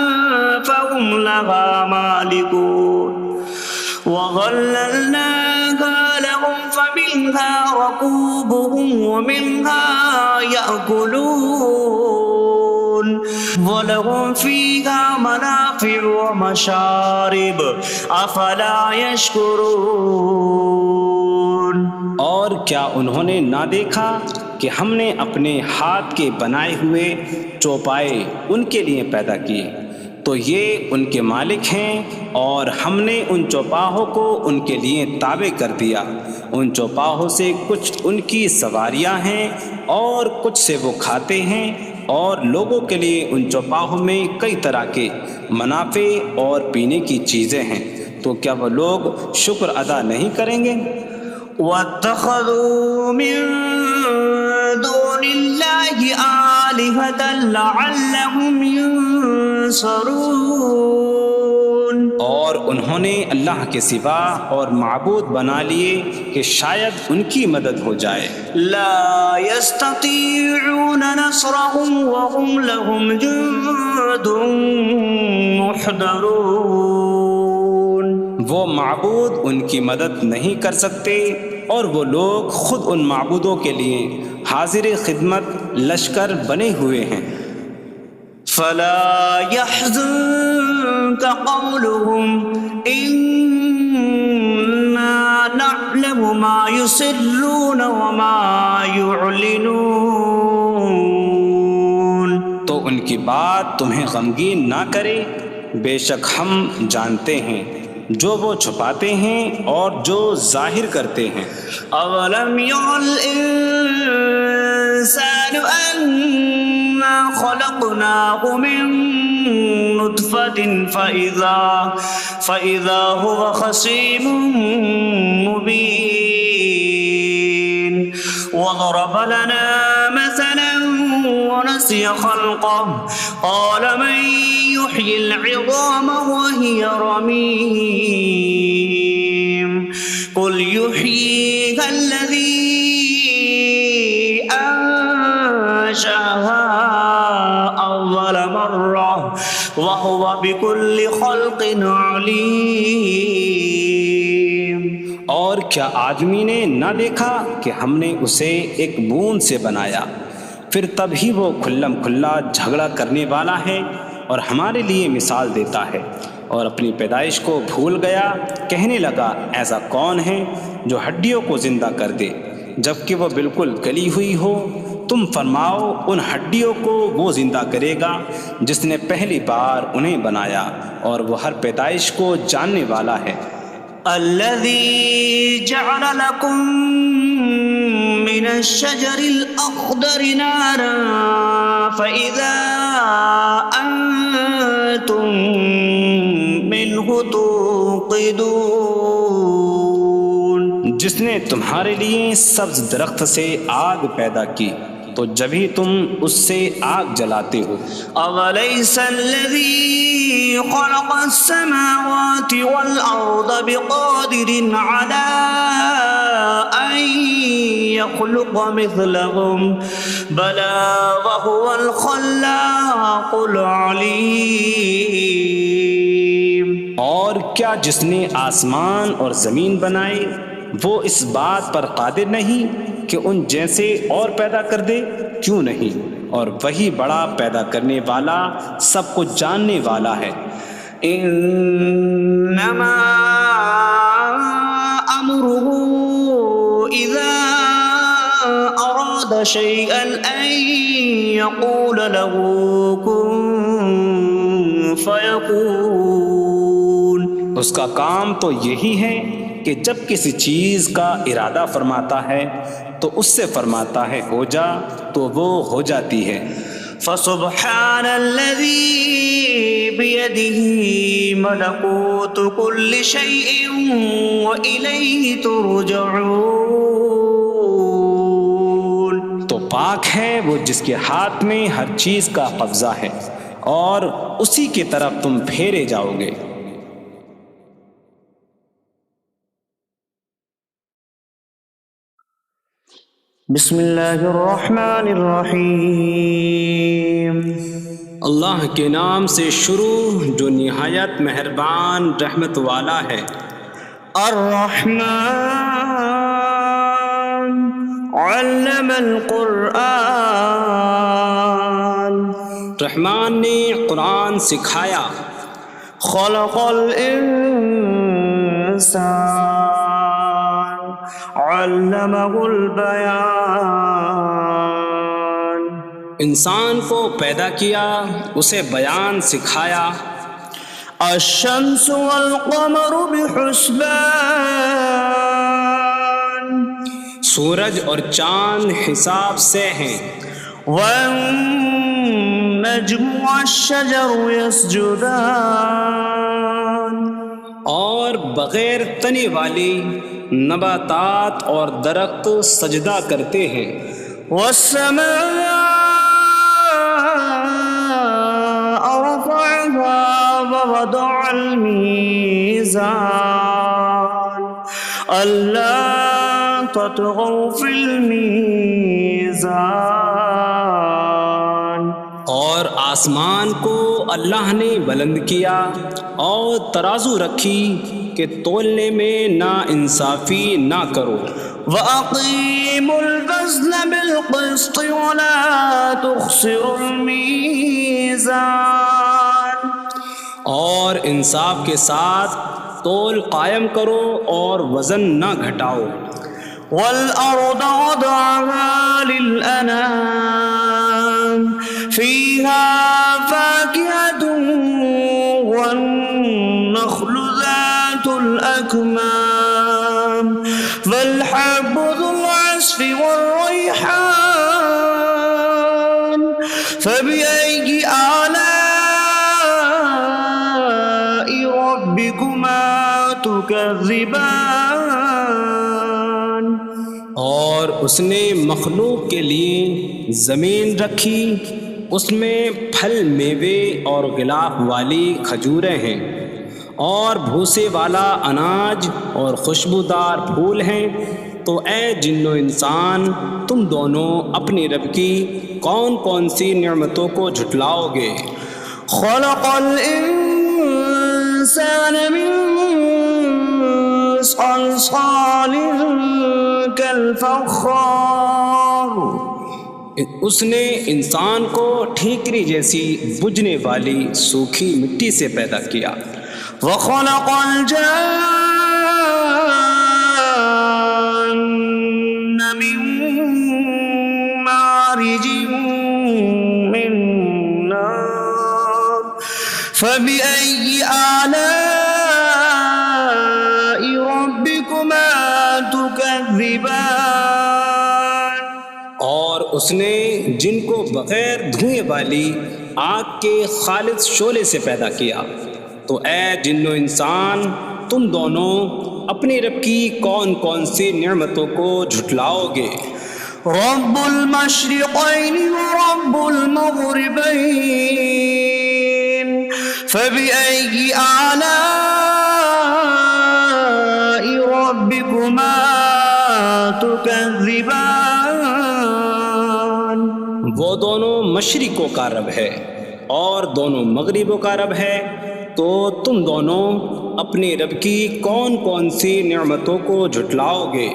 فَهُمْ لَهَا مَالِكُونَ وَظَلَّلْنَاهَا لَهُمْ فَمِنْهَا رَكُوبُهُمْ وَمِنْهَا يَأْكُلُونَ وَلَهُمْ فِيهَا مَنَافِعُ وَمَشَارِبُ أَفَلَا يَشْكُرُونَ۔ اور کیا انہوں نے نہ دیکھا کہ ہم نے اپنے ہاتھ کے بنائے ہوئے چوپائے ان کے لیے پیدا کیے، تو یہ ان کے مالک ہیں، اور ہم نے ان چوپاہوں کو ان کے لیے تابع کر دیا۔ ان چوپاہوں سے کچھ ان کی سواریاں ہیں اور کچھ سے وہ کھاتے ہیں، اور لوگوں کے لیے ان چوپاہوں میں کئی طرح کے منافع اور پینے کی چیزیں ہیں، تو کیا وہ لوگ شکر ادا نہیں کریں گے؟ وَاتَّخَذُوا مِن دُونِ اللَّهِ آلِهَةً لَعَلَّهُمْ يُنصَرُونَ، اور انہوں نے اللہ کے سوا اور معبود بنا لیے کہ شاید ان کی مدد ہو جائے۔ لَا يَسْتَطِيعُونَ نَصْرَهُمْ وَهُمْ لَهُمْ جُندٌ مُحْضَرُونَ، وہ معبود ان کی مدد نہیں کر سکتے، اور وہ لوگ خود ان معبودوں کے لیے حاضر خدمت لشکر بنے ہوئے ہیں۔ فَلَا يَحْزُنكَ قَوْلُهُمْ إِنَّا نَعْلَمُ مَا يُسِرُّونَ وَمَا يُعْلِنُونَ، تو ان کی بات تمہیں غمگین نہ کرے، بے شک ہم جانتے ہیں جو وہ چھپاتے ہیں اور جو ظاہر کرتے ہیں۔ أَوَلَمْ يَرَ الْإِنسَانُ أَنَّا خَلَقْنَاهُ مِن نُّطْفَةٍ فَإِذَا هُوَ خَصِيمٌ مُّبِينٌ وَضَرَبَ لَنَا مَثَلًا وَنَسِيَ خَلْقَهُ قَالَ مَن يُحْيِي الْعِظَامَ وَهِيَ رَمِيمٌ قُلْ يُحْيِيهَا الَّذِي أَنشَأَهَا أَوَّلَ مَرَّةٍ وَهُوَ بِكُلِّ خَلْقٍ عَلِيمٌ۔ اور کیا آدمی نے نہ دیکھا کہ ہم نے اسے ایک بوند سے بنایا، پھر تب ہی وہ کھلم کھلا جھگڑا کرنے والا ہے اور ہمارے لیے مثال دیتا ہے، اور اپنی پیدائش کو بھول گیا، کہنے لگا ایسا کون ہے جو ہڈیوں کو زندہ کر دے جبکہ وہ بالکل گلی ہوئی ہو؟ تم فرماؤ ان ہڈیوں کو وہ زندہ کرے گا جس نے پہلی بار انہیں بنایا، اور وہ ہر پیدائش کو جاننے والا ہے۔ الذي جعل لكم من الشجر الأخضر نارا فإذا أنتم منه توقدون، جس نے تمہارے لیے سبز درخت سے آگ پیدا کی تو جبھی تم اس سے آگ جلاتے ہو۔ أَوَلَيْسَ الَّذِي خَلَقَ السَّمَاوَاتِ وَالْأَرْضَ بِقَادِرٍ عَلَىٰ أَن يَخْلُقَ مِثْلَهُم بَلَىٰ وَهُوَ الْخَلَّاقُ الْعَلِيمُ۔ اور کیا جس نے آسمان اور زمین بنائے وہ اس بات پر قادر نہیں کہ ان جیسے اور پیدا کر دے؟ کیوں نہیں، اور وہی بڑا پیدا کرنے والا سب کچھ جاننے والا ہے۔ انما امره اذا اراد شيئا ان يقول له كن فيكون، اس کا کام تو یہی ہے کہ جب کسی چیز کا ارادہ فرماتا ہے تو اس سے فرماتا ہے ہو جا، تو وہ ہو جاتی ہے۔ فسبحان الذي بيده ملكوت كل شيء وإليه ترجعون. تو پاک ہے وہ جس کے ہاتھ میں ہر چیز کا قبضہ ہے اور اسی کی طرف تم پھیرے جاؤ گے. بسم اللہ الرحمن الرحیم. اللہ کے نام سے شروع جو نہایت مہربان رحمت والا ہے. الرحمن علم القرآن. رحمان نے قرآن سکھایا. خلق الانسان علمہ البیان. انسان کو پیدا کیا اسے بیان سکھایا. الشمس والقمر بحسبان. سورج اور چاند حساب سے ہیں. والنجم والشجر يسجدان. اور بغیر تنے والی نباتات اور درخت سجدہ کرتے ہیں. والسماء رفعها ووضع الميزان ألا تطغوا في الميزان. اور آسمان کو اللہ نے بلند کیا اور ترازو رکھی کہ تولنے میں نا انصافی نہ کرو. وَأَقِيمُوا الْوَزْنَ بِالْقِسْطِ وَلَا تُخْسِرُوا الْمِيزَانَ. اور انصاف کے ساتھ تول قائم کرو اور وزن نہ گھٹاؤ. وَالْأَرْضَ وَضَعَهَا لِلْأَنَامِ فِيهَا فَاكِهَةٌ وَالنَّخْلُ ذَاتُ الْأَكْمَامِ وَالْحَبُّ ذُو الْعَصْفِ وَالرَّيْحَانُ فَبِأَيِّ آلَاءِ رَبِّكُمَا تُكَذِّبَانِ. اور اس نے مخلوق کے لیے زمین رکھی، اس میں پھل میوے اور غلاف والی کھجوریں ہیں اور بھوسے والا اناج اور خوشبودار پھول ہیں. تو اے جن و انسان تم دونوں اپنی رب کی کون کون سی نعمتوں کو جھٹلاؤ گے. خلق الانسان من صلصال کالفخار. اس نے انسان کو ٹھیکری جیسی بجھنے والی سوکھی مٹی سے پیدا کیا. وخلق الجان من مارج من نار فبأي آلاء ربكما تكذبان. اور اس نے جن کو بغیر دھوئیں والی آگ کے خالص شعلے سے پیدا کیا. تو اے جن و انسان تم دونوں اپنی رب کی کون کون سی نعمتوں کو جھٹلاؤ گے. رب المشرقین ورب المغربین فبأي آلاء ربكما تكذبان. وہ دونوں مشرقوں کا رب ہے اور دونوں مغربوں کا رب ہے. تو تم دونوں اپنی رب کی کون کون سی نعمتوں کو جھٹلاؤ گے.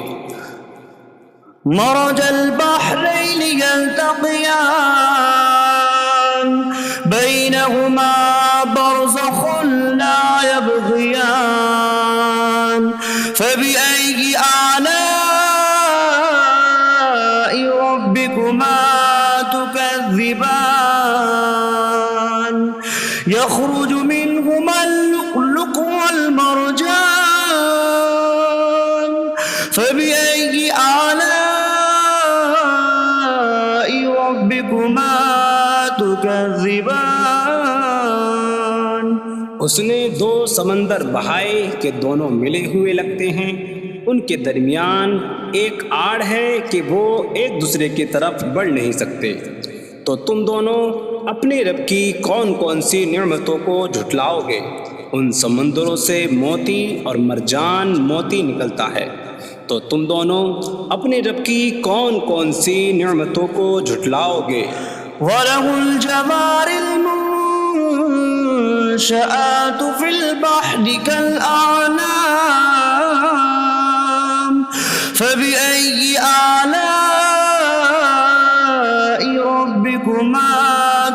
مرج البحرین یلتقیان بینہما برزخ لا یبغیان فبأي آلاء ربكما تكذبان. يخرج منهما اللؤلؤ والمرجان فبأي آلاء ربكما تكذبان اس نے دو سمندر بہائے کہ دونوں ملے ہوئے لگتے ہیں، ان کے درمیان ایک آڑ ہے کہ وہ ایک دوسرے کی طرف بڑھ نہیں سکتے، تو تم دونوں اپنے رب کی کون کون سی نعمتوں کو جھٹلاؤ گے؟ ان سمندروں سے موتی اور مرجان موتی نکلتا ہے، تو تم دونوں اپنے رب کی کون کون سی نعمتوں کو جھٹلاؤ گے؟ وَلَهُ الْجَوَارِ الْمُنشَآتُ فِي الْبَحْرِ كَالْأَعْلَامِ فَبِأَيِّ آلَاءِ رَبِّكُمَا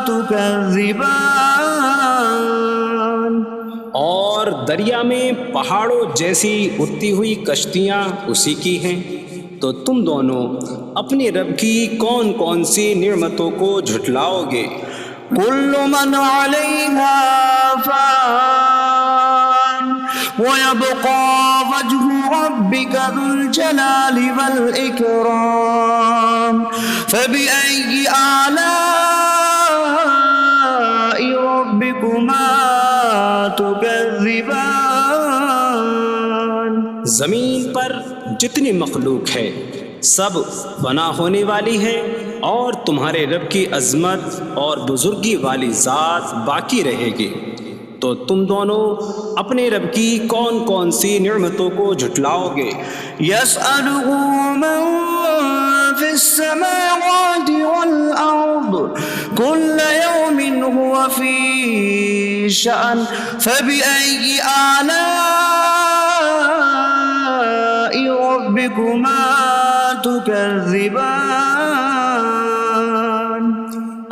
تُكَذِّبَانِ اور دریا میں پہاڑوں جیسی اڑتی ہوئی کشتیاں اسی کی ہیں، تو تم دونوں اپنے رب کی کون کون سی نعمتوں کو جھٹلاؤ گے؟ كل من عليها فان ويبقى وجه ربك ذو الجلال والإكرام فبأي آلاء ربكما تكذبان زمین پر جتنی مخلوق ہے سب فنا ہونے والی ہے، اور تمہارے رب کی عظمت اور بزرگی والی ذات باقی رہے گی، تو تم دونوں اپنے رب کی کون کون سی نعمتوں کو جھٹلاؤ گے؟ يسأله من في السماوات والأرض كل يوم هو في شأن فبأي آلاء ربكما تكذبان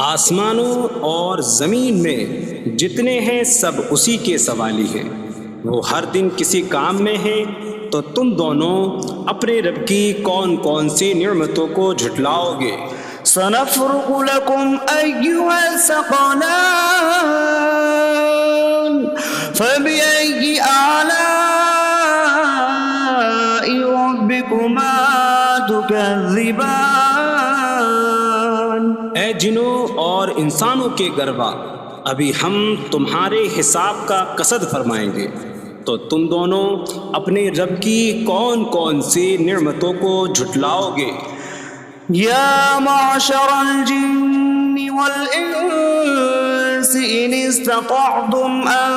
آسمانوں اور زمین میں جتنے ہیں سب اسی کے سوالی ہیں، وہ ہر دن کسی کام میں ہیں، تو تم دونوں اپنے رب کی کون کون سی نعمتوں کو جھٹلاؤ گے؟ سنفرغ لكم أيها الثقلان فبأي آلاء ربكما تكذبان اے جنوں اور انسانوں کے گروہ، ابھی ہم تمہارے حساب کا قصد فرمائیں گے، تو تم دونوں اپنے رب کی کون کون سی نعمتوں کو جھٹلاؤ گے؟ يا معشر الجن والإنس إن استطعتم أن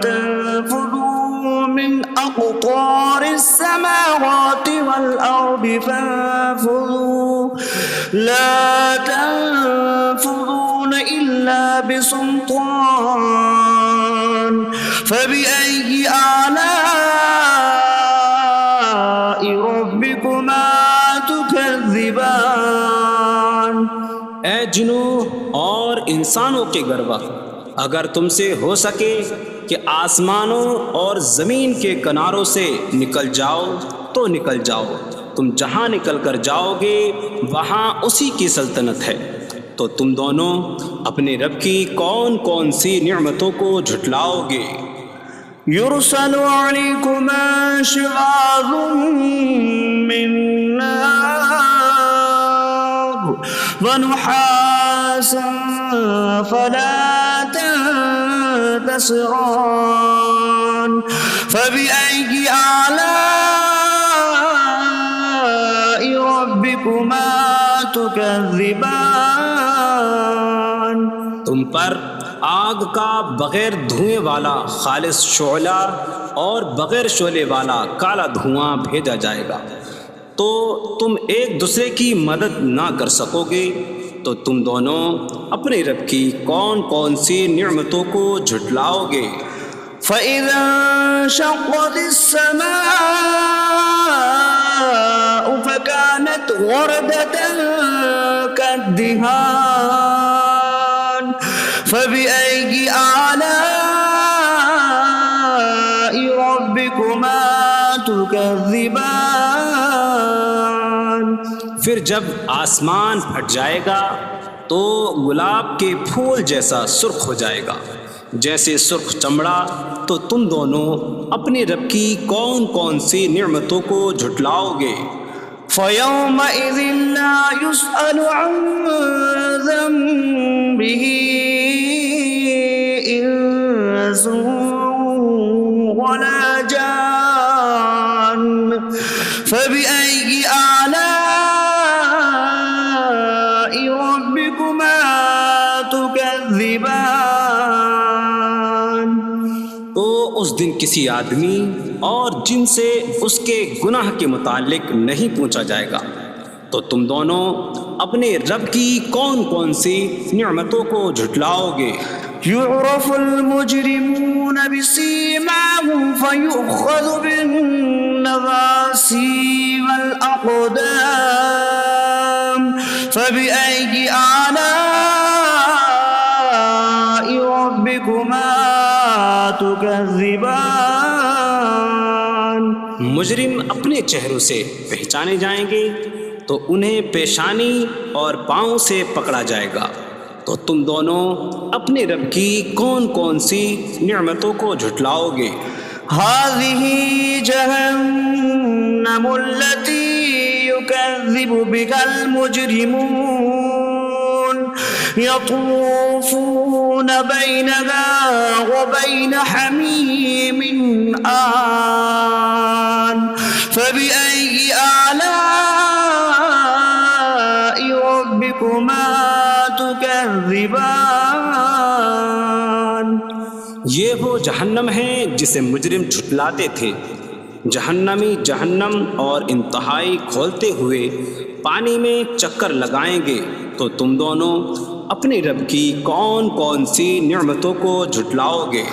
تنفذوا من أقطار السماوات والأرض فانفذوا لا تنفذون إلا بسلطان فبأي آلاء ربكما تكذبان اے جنوں اور انسانوں کے گروہ، اگر تم سے ہو سکے کہ آسمانوں اور زمین کے کناروں سے نکل جاؤ تو نکل جاؤ، تم جہاں نکل کر جاؤ گے وہاں اسی کی سلطنت ہے، تو تم دونوں اپنے رب کی کون کون سی نعمتوں کو جھٹلاؤ گے؟ يرسل عليكما شواظ من نار ونحاسا فلا تنتصران فبأي آلاء ربكما تكذبان تم پر آگ کا بغیر دھوئیں والا خالص شعلہ اور بغیر شعلے والا کالا دھواں بھیجا جائے گا، تو تم ایک دوسرے کی مدد نہ کر سکو گے، تو تم دونوں اپنے رب کی کون کون سی نعمتوں کو جھٹلاؤ گے؟ فَإِذَا انشَقَّتِ السَّمَاءُ فَكَانَتْ وَرْدَةً كَالدِّهَانِ فَبِأَيِّ آلَاءِ رَبِّكُمَا تُكَذِّبَانِ پھر جب آسمان پھٹ جائے گا تو گلاب کے پھول جیسا سرخ ہو جائے گا، جیسے سرخ چمڑا، تو تم دونوں اپنے رب کی کون کون سی نعمتوں کو جھٹلاؤ گے؟ فَيَوْمَئِذٍ لَا يُسْأَلُ عَنْ ذَنبِهِ به إنس ولا جان فبأي آلاء ربكما تكذبان. تو اس دن کسی آدمی اور جن سے اس کے گناہ کے متعلق نہیں پوچھا جائے گا، تو تم دونوں اپنے رب کی کون کون سی نعمتوں کو جھٹلاؤ گے؟ يعرف المجرمون بسيماهم فيؤخذ بالنواصي والأقدام فبأي آلاء ربكما تكذبان. مجرم اپنے چہروں سے پہچانے جائیں گے تو انہیں پیشانی اور پاؤں سے پکڑا جائے گا. تو تم دونوں اپنے رب کی کون کون سی نعمتوں کو جھٹلاؤ گے؟ هذه جهنم التي يكذب بها المجرمون يطوفون بينها وبين حميم آن فبأي آلاء ربكما تكذبان. یہ وہ جہنم ہے جسے مجرم جھٹلاتے تھے. جہنمی جہنم اور انتہائی کھولتے ہوئے پانی میں چکر لگائیں گے. تو تم دونوں اپنے رب کی کون کون سی نعمتوں کو جھٹلاؤ گے؟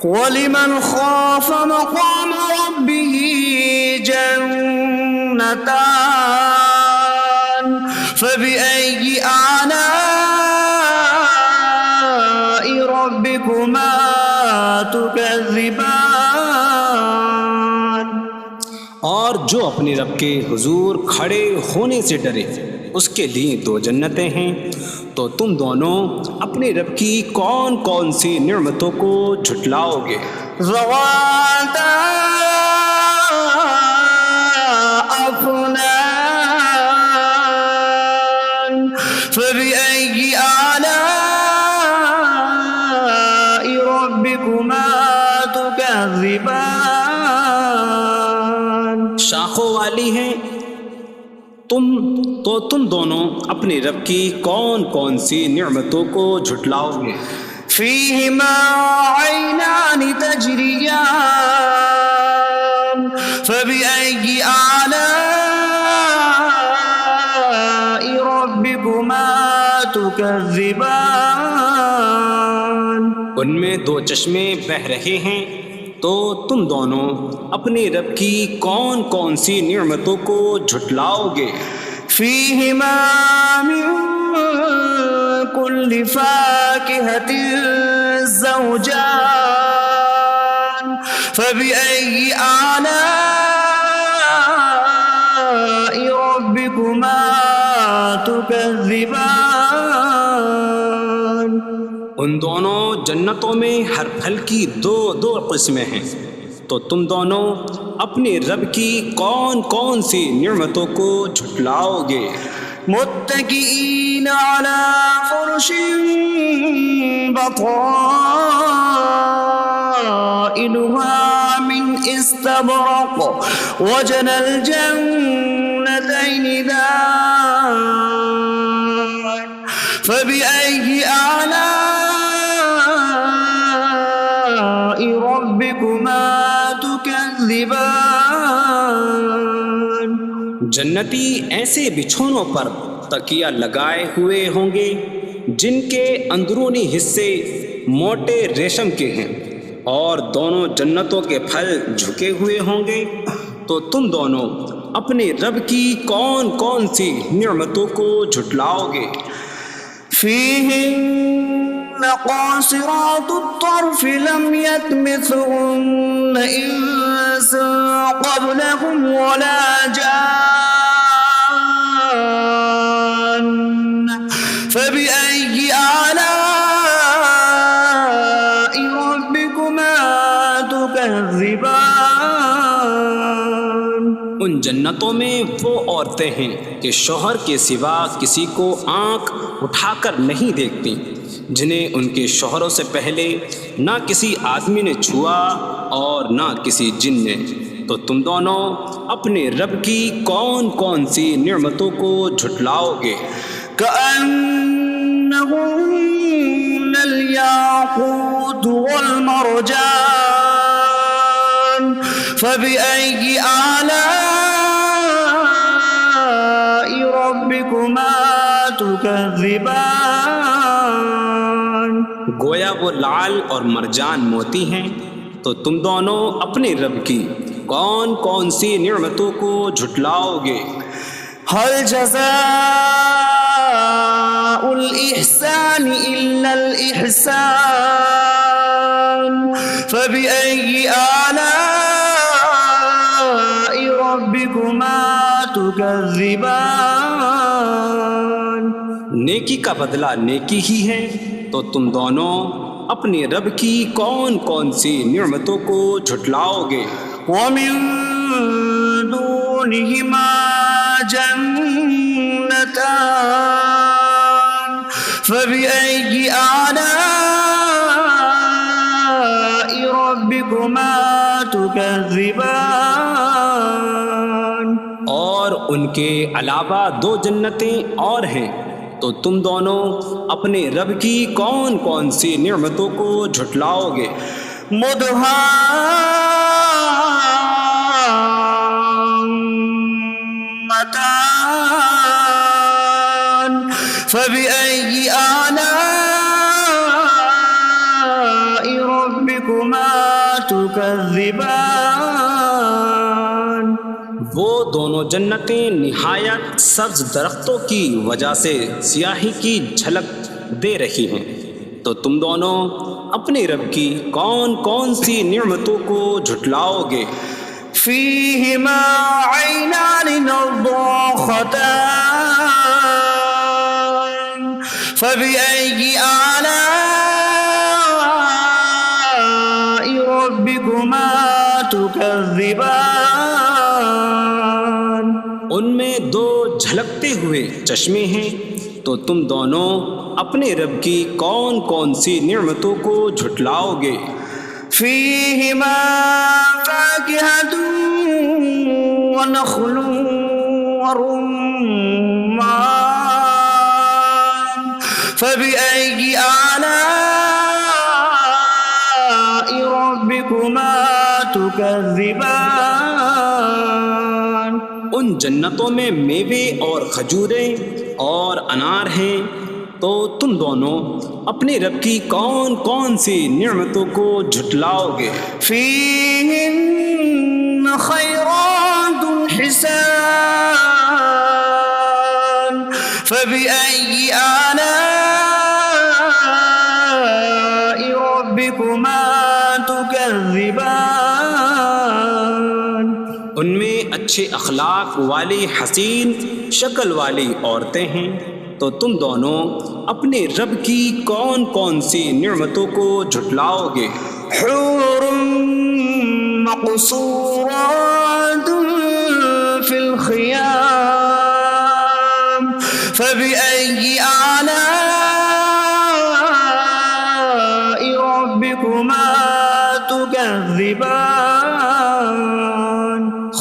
وَلِمَنْ خَافَ مَقَامَ رَبِّهِ جَنَّتَانِ فَبِأَيِّ آلَاءِ رَبِّكُمَا تُكَذِّبَانِ. اور جو اپنے رب کے حضور کھڑے ہونے سے ڈرے اس کے لیے دو جنتیں ہیں. تو تم دونوں اپنے رب کی کون کون سی نعمتوں کو جھٹلاؤ گے؟ ذواتا أفنان فبأي آلاء ربكما تكذبان. شاخوں والی ہیں. تم دونوں اپنے رب کی کون کون سی نعمتوں کو جھٹلاؤ گے؟ فيهما عينان تجريان فبأي آلاء ربكما تكذبان. ان میں دو چشمے بہہ رہے ہیں. تو تم دونوں اپنے رب کی کون کون سی نعمتوں کو جھٹلاؤ گے؟ فيهما من كل فاكهة زوجان فبأي آلاء ربكما تكذبان. ان دونوں جنتوں میں ہر پھل کی دو قسمیں ہیں. تو تم دونوں اپنے رب کی کون کون سی نعمتوں کو جھٹلاؤ گے؟ متكئين على فرش بطائنها من استبرق وجنى الجنتين دان فبأي آلاء ربكما تكذبان. جنتی ایسے بچھونوں پر تکیہ لگائے ہوئے ہوں گے جن کے اندرونی حصے موٹے ریشم کے ہیں، اور دونوں جنتوں کے پھل جھکے ہوئے ہوں گے. تو تم دونوں اپنے رب کی کون کون سی نعمتوں کو جھٹلاؤ گے؟ فيهن قاصرات الطرف لم يطمثهن إنس قبلهم ولا جان فبأي آلاء ربكما تكذبان. ان جنتوں میں وہ عورتیں ہیں کہ شوہر کے سوا کسی کو آنکھ اٹھا کر نہیں دیکھتی، جنہیں ان کے شوہروں سے پہلے نہ کسی آدمی نے چھوا اور نہ کسی جن نے، تو تم دونوں اپنے رب کی کون کون سی نعمتوں کو جھٹلاؤ گے؟ كأنهن الياقوت والمرجان فبأي آلاء ربكما تكذبان؟ گویا وہ لعل اور مرجان موتی ہیں، تو تم دونوں اپنے رب کی کون کون سی نعمتوں کو جھٹلاؤ گے؟ هل جزاء الإحسان إلا الإحسان فبأي آلاء ربكما تكذبان؟ نیکی کا بدلہ نیکی ہی ہے، تو تم دونوں اپنے رب کی کون کون سی نعمتوں کو جھٹلاؤ گے؟ ومن دونهما جنتان فبأي آلاء ربكما تكذبان؟ اور ان کے علاوہ دو جنتیں اور ہیں، تو تم دونوں اپنے رب کی کون کون سی نعمتوں کو جھٹلاؤ گے؟ مدهامتان فبأي آلاء ربكما تكذبان؟ وہ دونوں جنتیں نہایت سبز درختوں کی وجہ سے سیاہی کی جھلک دے رہی ہیں، تو تم دونوں اپنے رب کی کون کون سی نعمتوں کو جھٹلاؤ گے؟ فيهما عينان نضاختان فبأي آلاء ربكما تكذبان؟ ان میں دو جھلکتے ہوئے چشمے ہیں، تو تم دونوں اپنے رب کی کون کون سی نعمتوں کو جھٹلاؤ گے؟ فيهما فاكهة ونخل ورمان فبأي آلاء ربكما تكذبان؟ ان جنتوں میں میوے اور کھجوریں اور انار ہیں، تو تم دونوں اپنے رب کی کون کون سی نعمتوں کو جھٹلاؤ گے؟ فيهن خيرات حسان فبأي آلاء ربكما تكذبان؟ ان میں اچھے اخلاق والی حسین شکل والی عورتیں ہیں، تو تم دونوں اپنے رب کی کون کون سی نعمتوں کو جھٹلاؤ گے؟ حور مقصورات في الخيام فبأي آلاء ربكما تكذبان؟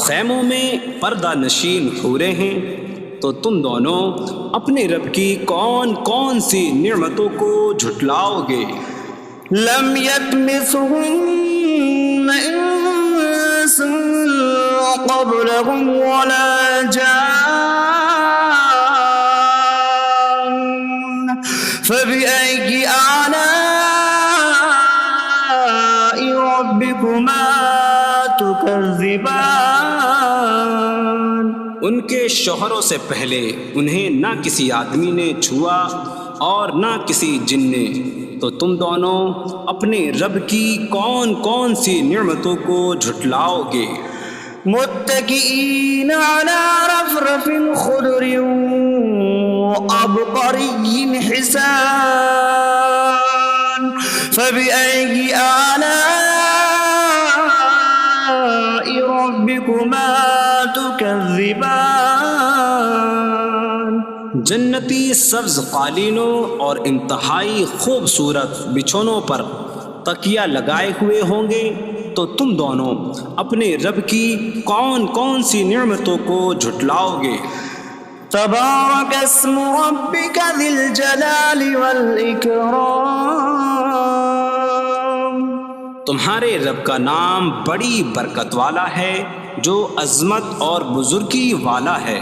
خیموں میں پردہ نشین حوریں ہیں، تو تم دونوں اپنے رب کی کون کون سی نعمتوں کو جھٹلاؤ گے؟ لم يطمثهن انس قبلهم ولا جان فبأي آلاء ربكما تكذبان؟ ان کے شوہروں سے پہلے انہیں نہ کسی آدمی نے چھوا اور نہ کسی جن نے، تو تم دونوں اپنے رب کی کون کون سی نعمتوں کو جھٹلاؤ گے؟ متكئين على رفرف خضر وعبقري حسان فبأي آلاء ربكما تكذبان؟ جنتی سبز قالینوں اور انتہائی خوبصورت بچھونوں پر تکیہ لگائے ہوئے ہوں گے، تو تم دونوں اپنے رب کی کون کون سی نعمتوں کو جھٹلاؤ گے؟ تبارک اسم ربک ذی الجلال والاکرام، تمہارے رب کا نام بڑی برکت والا ہے جو عظمت اور بزرگی والا ہے۔